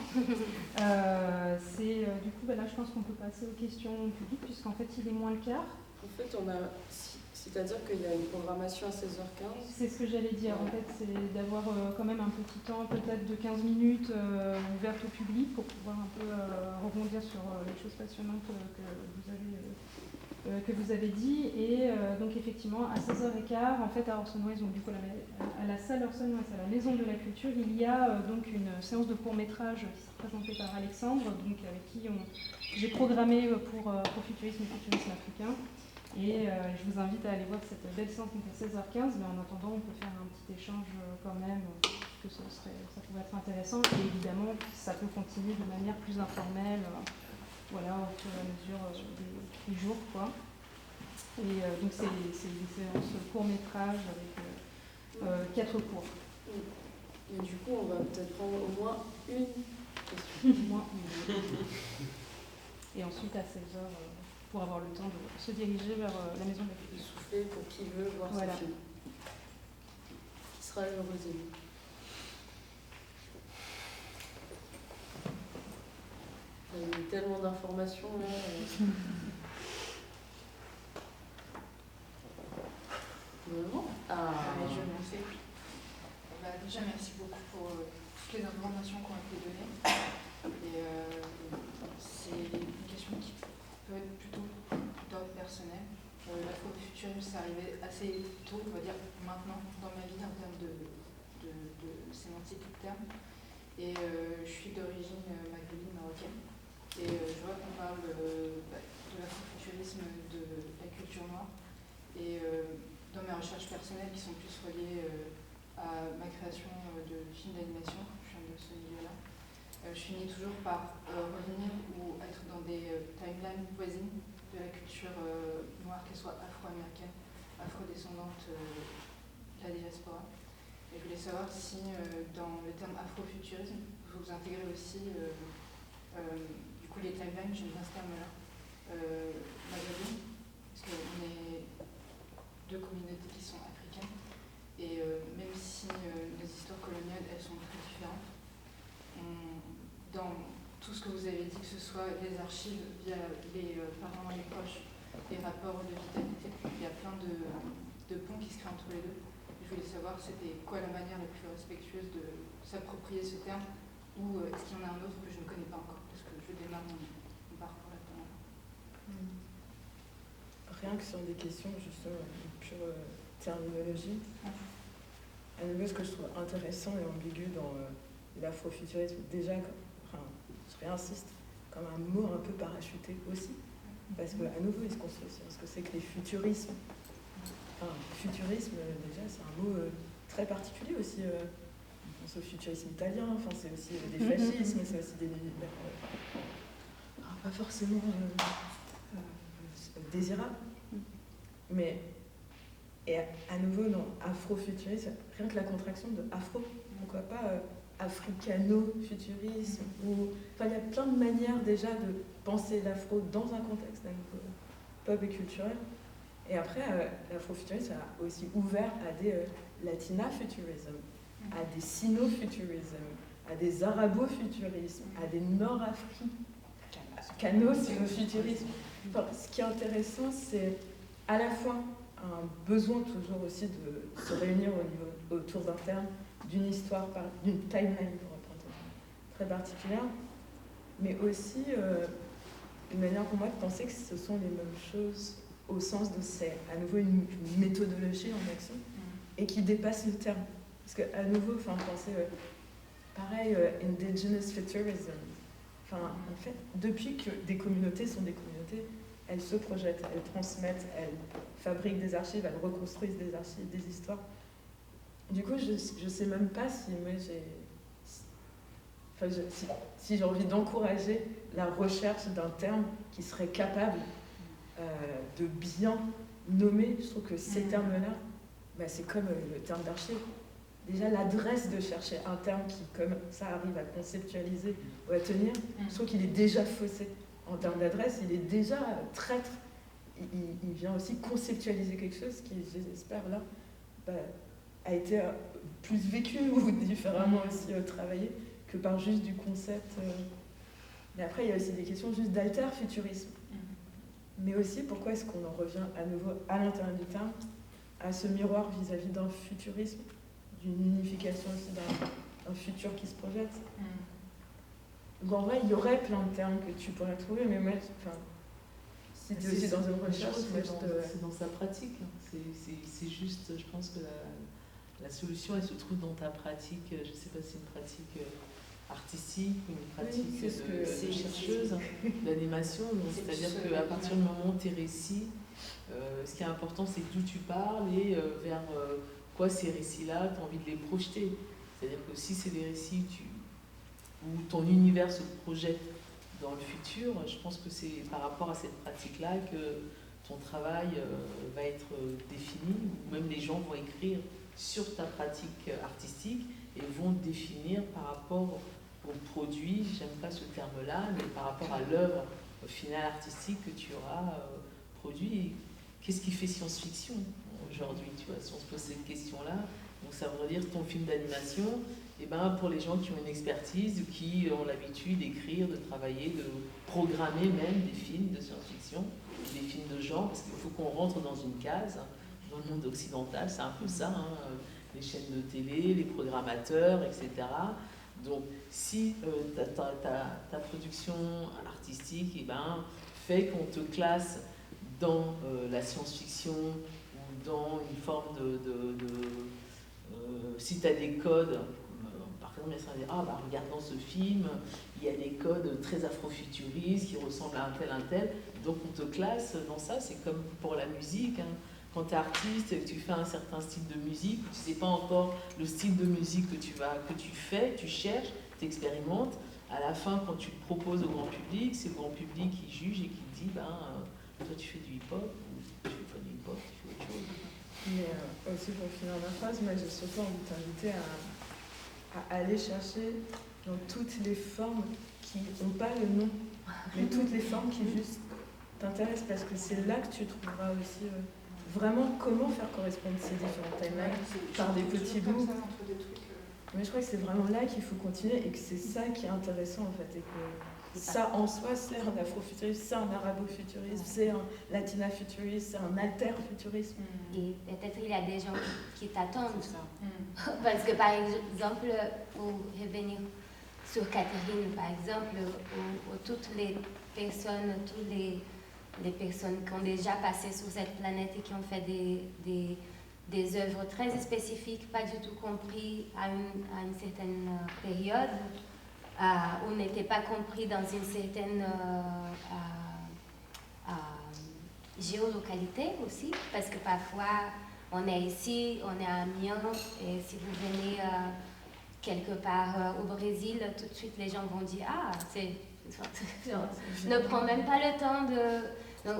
Speaker 6: Là, je pense qu'on peut passer aux questions publiques, puisqu'en fait, il est moins le quart.
Speaker 1: En fait, c'est-à-dire qu'il y a une programmation à 16h15.
Speaker 6: C'est ce que j'allais dire, en fait, c'est d'avoir quand même un petit temps, peut-être de 15 minutes ouverte au public pour pouvoir un peu rebondir sur les choses passionnantes que vous avez dit. Et donc effectivement, à 16h15, en fait, à Orson Welles, donc du coup à la salle Orson Welles, à la Maison de la Culture, il y a donc une séance de court-métrage qui sera présentée par Alexandre, donc avec qui j'ai programmé pour Futurisme et Futurisme africain. Et je vous invite à aller voir cette belle séance donc à 16h15, mais en attendant, on peut faire un petit échange quand même, parce que ça pourrait être intéressant. Et évidemment, ça peut continuer de manière plus informelle, voilà, au fur et à mesure des jours, quoi. Et donc c'est une séance court-métrage avec 4 cours.
Speaker 1: Et du coup, on va peut-être prendre au moins une question.
Speaker 6: Au moins une. Et ensuite, à 16h, pour avoir le temps de se diriger vers la maison de la
Speaker 1: De
Speaker 6: culture.
Speaker 1: souffler pour qui veut voir
Speaker 6: Voilà.
Speaker 1: ce film. Qui sera le Rosé. Il y a eu tellement d'informations là. Vraiment
Speaker 7: Je m'en fais. Déjà, merci beaucoup pour toutes les informations qui ont été données. Et c'est une question qui peut être plutôt d'ordre personnel. L'afrofuturisme, c'est arrivé assez tôt, on va dire maintenant, dans ma vie en termes de sémantique de termes. Et je suis d'origine maghrébine marocaine. Et je vois qu'on parle de l'afrofuturisme, de la culture noire. Et dans mes recherches personnelles qui sont plus reliées à ma création de films d'animation, je viens de ce milieu-là, je finis toujours par revenir ou être dans des timelines voisines de la culture noire, qu'elle soit afro-américaine, afro-descendante de la diaspora. Et je voulais savoir si dans le terme afrofuturisme, vous intégrez aussi du coup les timelines, j'aime bien ce terme-là, maghrébine, parce qu'on est deux communautés qui sont africaines, et même si nos histoires coloniales, elles sont très différentes, dans tout ce que vous avez dit, que ce soit les archives via les parents et les proches, les rapports de vitalité, il y a plein de ponts qui se créent entre les deux. Je voulais savoir c'était quoi la manière la plus respectueuse de s'approprier ce terme, ou est-ce qu'il y en a un autre que je ne connais pas encore, parce que je démarre mon parcours là-dedans.
Speaker 3: Rien que sur des questions justement de pure terminologie. À nouveau, ce que je trouve intéressant et ambigu dans l'afrofuturisme, déjà, je réinsiste, comme un mot un peu parachuté aussi, parce qu'à nouveau, il se construit sur ce que c'est que les futurismes. Futurisme, déjà, c'est un mot très particulier aussi. On pense au futurisme italien, c'est aussi des fascismes, c'est aussi des pas forcément désirables. Mais, et à nouveau, dans afrofuturisme, rien que la contraction de afro, pourquoi pas africano-futurisme, il y a plein de manières déjà de penser l'afro dans un contexte pop et culturel. Et après, l'afrofuturisme a aussi ouvert à des latina-futurismes, à des sino-futurismes, à des arabo-futurismes, à des nord-africano-sino-futurismes. Ce qui est intéressant, c'est à la fois un besoin toujours aussi de se réunir autour d'un terme, d'une histoire, d'une timeline, pour reprendre un terme très particulière, mais aussi une manière pour moi de penser que ce sont les mêmes choses au sens de c'est à nouveau une méthodologie en action et qui dépasse le terme. Parce qu'à nouveau, penser pareil, indigenous futurism. En fait, depuis que des communautés sont des communautés, elles se projettent, elles transmettent, elles fabriquent des archives, elles reconstruisent des archives, des histoires. Du coup, je ne sais même pas si moi si j'ai envie d'encourager la recherche d'un terme qui serait capable de bien nommer. Je trouve que ces termes-là, c'est comme le terme d'archive. Déjà, l'adresse de chercher un terme qui, comme ça, arrive à conceptualiser ou à tenir, je trouve qu'il est déjà faussé. En termes d'adresse, il est déjà traître. Il vient aussi conceptualiser quelque chose qui, j'espère, là, a été plus vécu ou différemment aussi travaillé que par juste du concept. Mais après, il y a aussi des questions juste d'alter-futurisme. Mais aussi, pourquoi est-ce qu'on en revient à nouveau à l'intérieur du terme, à ce miroir vis-à-vis d'un futurisme, d'une unification aussi d'un futur qui se projette. Donc en vrai, il y aurait plein de termes que tu pourrais trouver, mais moi, si tu es aussi dans une recherche,
Speaker 4: c'est dans sa pratique. C'est juste, je pense que la solution, elle se trouve dans ta pratique. Je ne sais pas si c'est une pratique artistique ou une pratique de chercheuse d'animation. C'est-à-dire qu'à partir du moment où tes récits, Ce qui est important, c'est d'où tu parles et vers quoi ces récits-là, tu as envie de les projeter. C'est-à-dire que si c'est des récits où ton univers se projette dans le futur, je pense que c'est par rapport à cette pratique-là que ton travail va être défini, ou même les gens vont écrire sur ta pratique artistique et vont définir par rapport au produit, j'aime pas ce terme-là, mais par rapport à l'œuvre finale artistique que tu auras produit. Qu'est-ce qui fait science-fiction aujourd'hui, tu vois, si on se pose cette question-là? Donc ça veut dire ton film d'animation, et ben pour les gens qui ont une expertise, qui ont l'habitude d'écrire, de travailler, de programmer même des films de science-fiction, des films de genre, parce qu'il faut qu'on rentre dans une case. Dans le monde occidental, c'est un peu ça, hein, les chaînes de télé, les programmateurs, etc. Donc si ta production artistique fait qu'on te classe dans la science-fiction ou dans une forme si tu as des codes, par exemple, il y a certains qui disent regardant ce film, il y a des codes très afrofuturistes qui ressemblent à un tel, donc on te classe dans ça. C'est comme pour la musique, hein. Quand tu es artiste et que tu fais un certain style de musique, tu ne sais pas encore le style de musique que tu fais, tu cherches, tu expérimentes. À la fin, quand tu le proposes au grand public, c'est le grand public qui juge et qui te dit toi tu fais du hip-hop ou tu fais pas du hip-hop, tu fais autre chose.
Speaker 3: Mais aussi pour finir ma phrase, moi j'ai surtout envie de t'inviter à aller chercher dans toutes les formes qui n'ont pas le nom, mais toutes les formes qui juste t'intéressent, parce que c'est là que tu trouveras aussi vraiment comment faire correspondre ces différentes timelines par des petits bouts. Mais je crois que c'est vraiment là qu'il faut continuer et que c'est ça qui est intéressant en fait. Et que ça en soi, c'est un afrofuturisme, c'est un arabo-futurisme, c'est un latina-futurisme, c'est un alter-futurisme.
Speaker 5: Et peut-être il y a des gens qui t'attendent. Parce que par exemple, pour revenir sur Catherine, par exemple, où toutes les personnes, les personnes qui ont déjà passé sur cette planète et qui ont fait des œuvres très spécifiques, pas du tout compris à une certaine période, ou n'étaient pas compris dans une certaine géolocalité aussi, parce que parfois on est ici, on est à Amiens, et si vous venez quelque part au Brésil, tout de suite les gens vont dire ne prends même pas le temps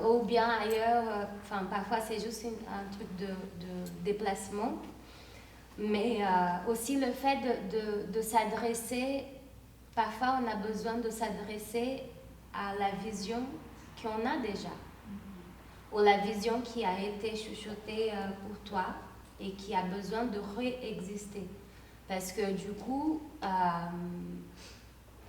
Speaker 5: ou bien ailleurs, parfois c'est juste un truc de déplacement, mais aussi le fait de s'adresser, parfois on a besoin de s'adresser à la vision qu'on a déjà, ou la vision qui a été chuchotée pour toi et qui a besoin de réexister. Parce que du coup,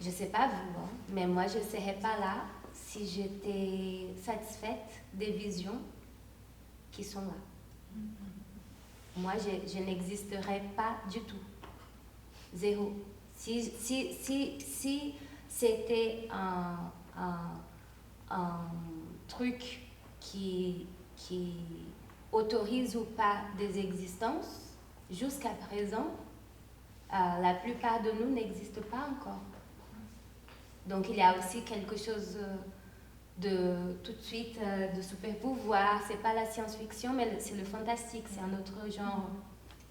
Speaker 5: je ne sais pas vous, mais moi je ne serais pas là si j'étais satisfaite des visions qui sont là. Moi, je n'existerais pas du tout. Zéro. Si c'était un truc qui autorise ou pas des existences, jusqu'à présent, la plupart de nous n'existent pas encore. Donc il y a aussi quelque chose de tout de suite de super pouvoir. C'est pas la science-fiction, mais c'est le fantastique, c'est un autre genre.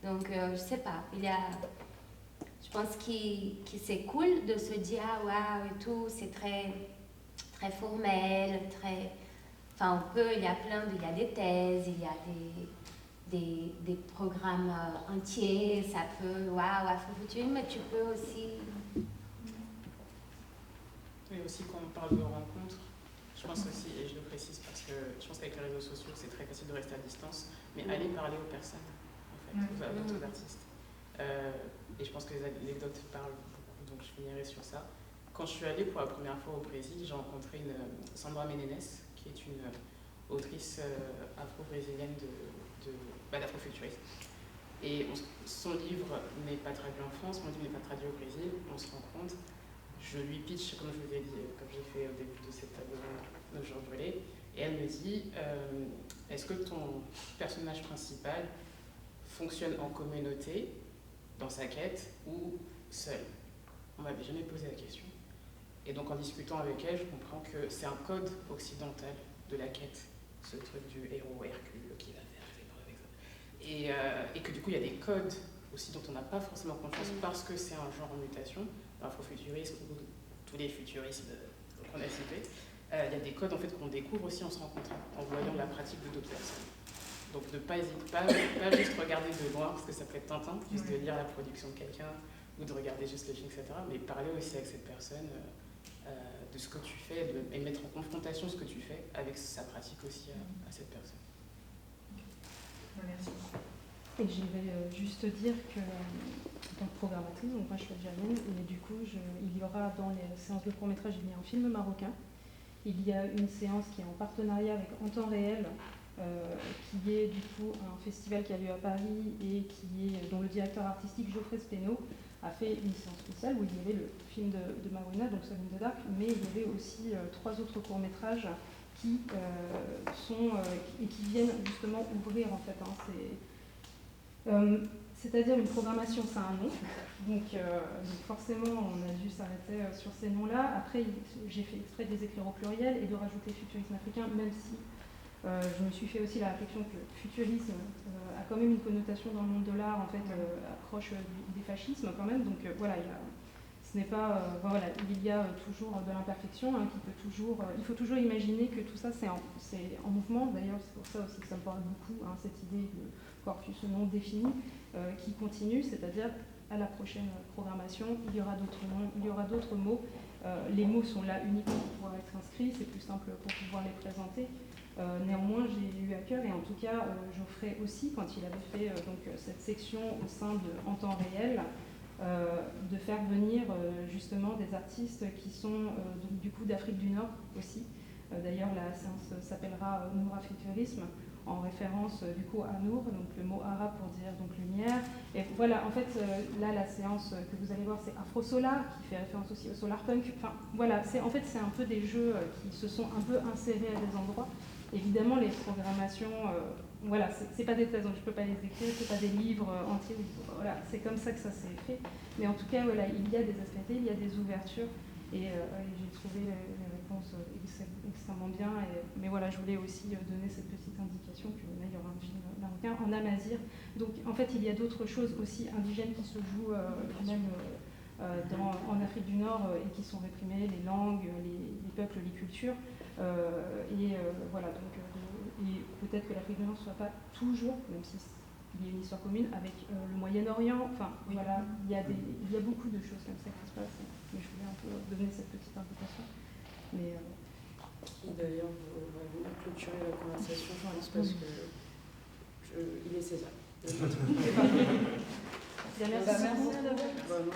Speaker 5: Donc je sais pas, je pense que c'est cool de se dire waouh et tout, c'est très très formel, très, il y a des thèses, il y a des programmes entiers, ça peut afrofuturisme, mais tu peux aussi.
Speaker 2: Oui, aussi quand on parle de rencontres, je pense aussi, et je le précise parce que je pense qu'avec les réseaux sociaux, c'est très facile de rester à distance, mais aller parler aux personnes, en fait, aux autres artistes. Et je pense que les anecdotes parlent beaucoup, donc je finirai sur ça. Quand je suis allée pour la première fois au Brésil, j'ai rencontré Sandra Menenes, qui est une autrice afro-brésilienne d'afrofuturisme. Et son livre n'est pas traduit en France, mon livre n'est pas traduit au Brésil, on se rencontre. Je lui pitch, comme je vous ai dit, comme j'ai fait au début de cette table de Jean Brûlé, et elle me dit est-ce que ton personnage principal fonctionne en communauté, dans sa quête, ou seul? On m'avait jamais posé la question. Et donc en discutant avec elle, je comprends que c'est un code occidental de la quête. ce truc du héros Hercule qui va faire des preuves, etc. Et que du coup, il y a des codes aussi dont on n'a pas forcément conscience parce que c'est un genre en mutation, l'afrofuturisme ou tous les futurismes qu'on a cités. Il y a des codes en fait, qu'on découvre aussi en se rencontrant, en voyant la pratique de d'autres personnes. Donc de pas hésiter, pas juste regarder de loin, parce que ça peut être tentant, juste de lire la production de quelqu'un, ou de regarder juste le film, etc. Mais parler aussi avec cette personne de ce que tu fais, et mettre en confrontation ce que tu fais avec sa pratique aussi à cette personne.
Speaker 7: Merci.
Speaker 6: Et je vais juste dire que, en tant que programmatrice, donc moi je suis algérienne, et du coup il y aura dans les séances de court-métrage, il y a un film marocain. Il y a une séance qui est en partenariat avec En Temps Réel, qui est du coup un festival qui a lieu à Paris et dont le directeur artistique Geoffrey Spénaud a fait une séance spéciale où il y avait le film de Marina, donc Seul in the Dark, mais il y avait aussi 3 autres courts-métrages qui viennent justement ouvrir en fait. C'est-à-dire une programmation, ça a un nom, donc forcément on a dû s'arrêter sur ces noms-là. Après j'ai fait exprès de les écrire au pluriel et de rajouter futurisme africain, même si je me suis fait aussi la réflexion que futurisme a quand même une connotation dans le monde de l'art, en fait, approche des fascismes quand même, donc voilà, ce n'est pas, voilà, il y a toujours de l'imperfection, hein, il faut toujours imaginer que tout ça c'est en mouvement. D'ailleurs c'est pour ça aussi que ça me parle beaucoup, hein, cette idée de corpus non défini qui continue, c'est-à-dire à la prochaine programmation il y aura d'autres noms, il y aura d'autres mots. Les mots sont là uniquement pour pouvoir être inscrits, c'est plus simple pour pouvoir les présenter. Néanmoins, j'ai eu à cœur, et en tout cas Geoffrey aussi, quand il avait fait cette section au sein de En Temps Réel, de faire venir justement des artistes qui sont donc, du coup d'Afrique du Nord aussi. D'ailleurs, la séance s'appellera Noura Futurisme, en référence du coup à Nour, donc le mot arabe pour dire donc lumière. Et voilà, en fait, là, la séance que vous allez voir, c'est Afro Solar, qui fait référence aussi au solar punk. Enfin, voilà, c'est un peu des jeux qui se sont un peu insérés à des endroits. Évidemment, les programmations, voilà, c'est pas des thèses, donc je peux pas les écrire, c'est pas des livres entiers. Voilà, c'est comme ça que ça s'est fait. Mais en tout cas, voilà, il y a des aspérités, il y a des ouvertures. Et j'ai trouvé les réponses extrêmement bien. Mais voilà, je voulais aussi donner cette petite indication que là, il y aura un film marocain en amazigh. Donc en fait, il y a d'autres choses aussi indigènes qui se jouent même en Afrique du Nord et qui sont réprimées, les langues, les peuples, les cultures. Voilà, donc et peut-être que l'Afrique du Nord ne soit pas toujours, même si il y a une histoire commune avec le Moyen-Orient. Enfin, voilà, il y a beaucoup de choses comme ça qui se passent. Mais je voulais un peu donner cette petite invitation. Mais
Speaker 1: qui d'ailleurs va venir clôturer la conversation, je pense, parce que il est César.
Speaker 6: merci beaucoup.
Speaker 1: Vraiment.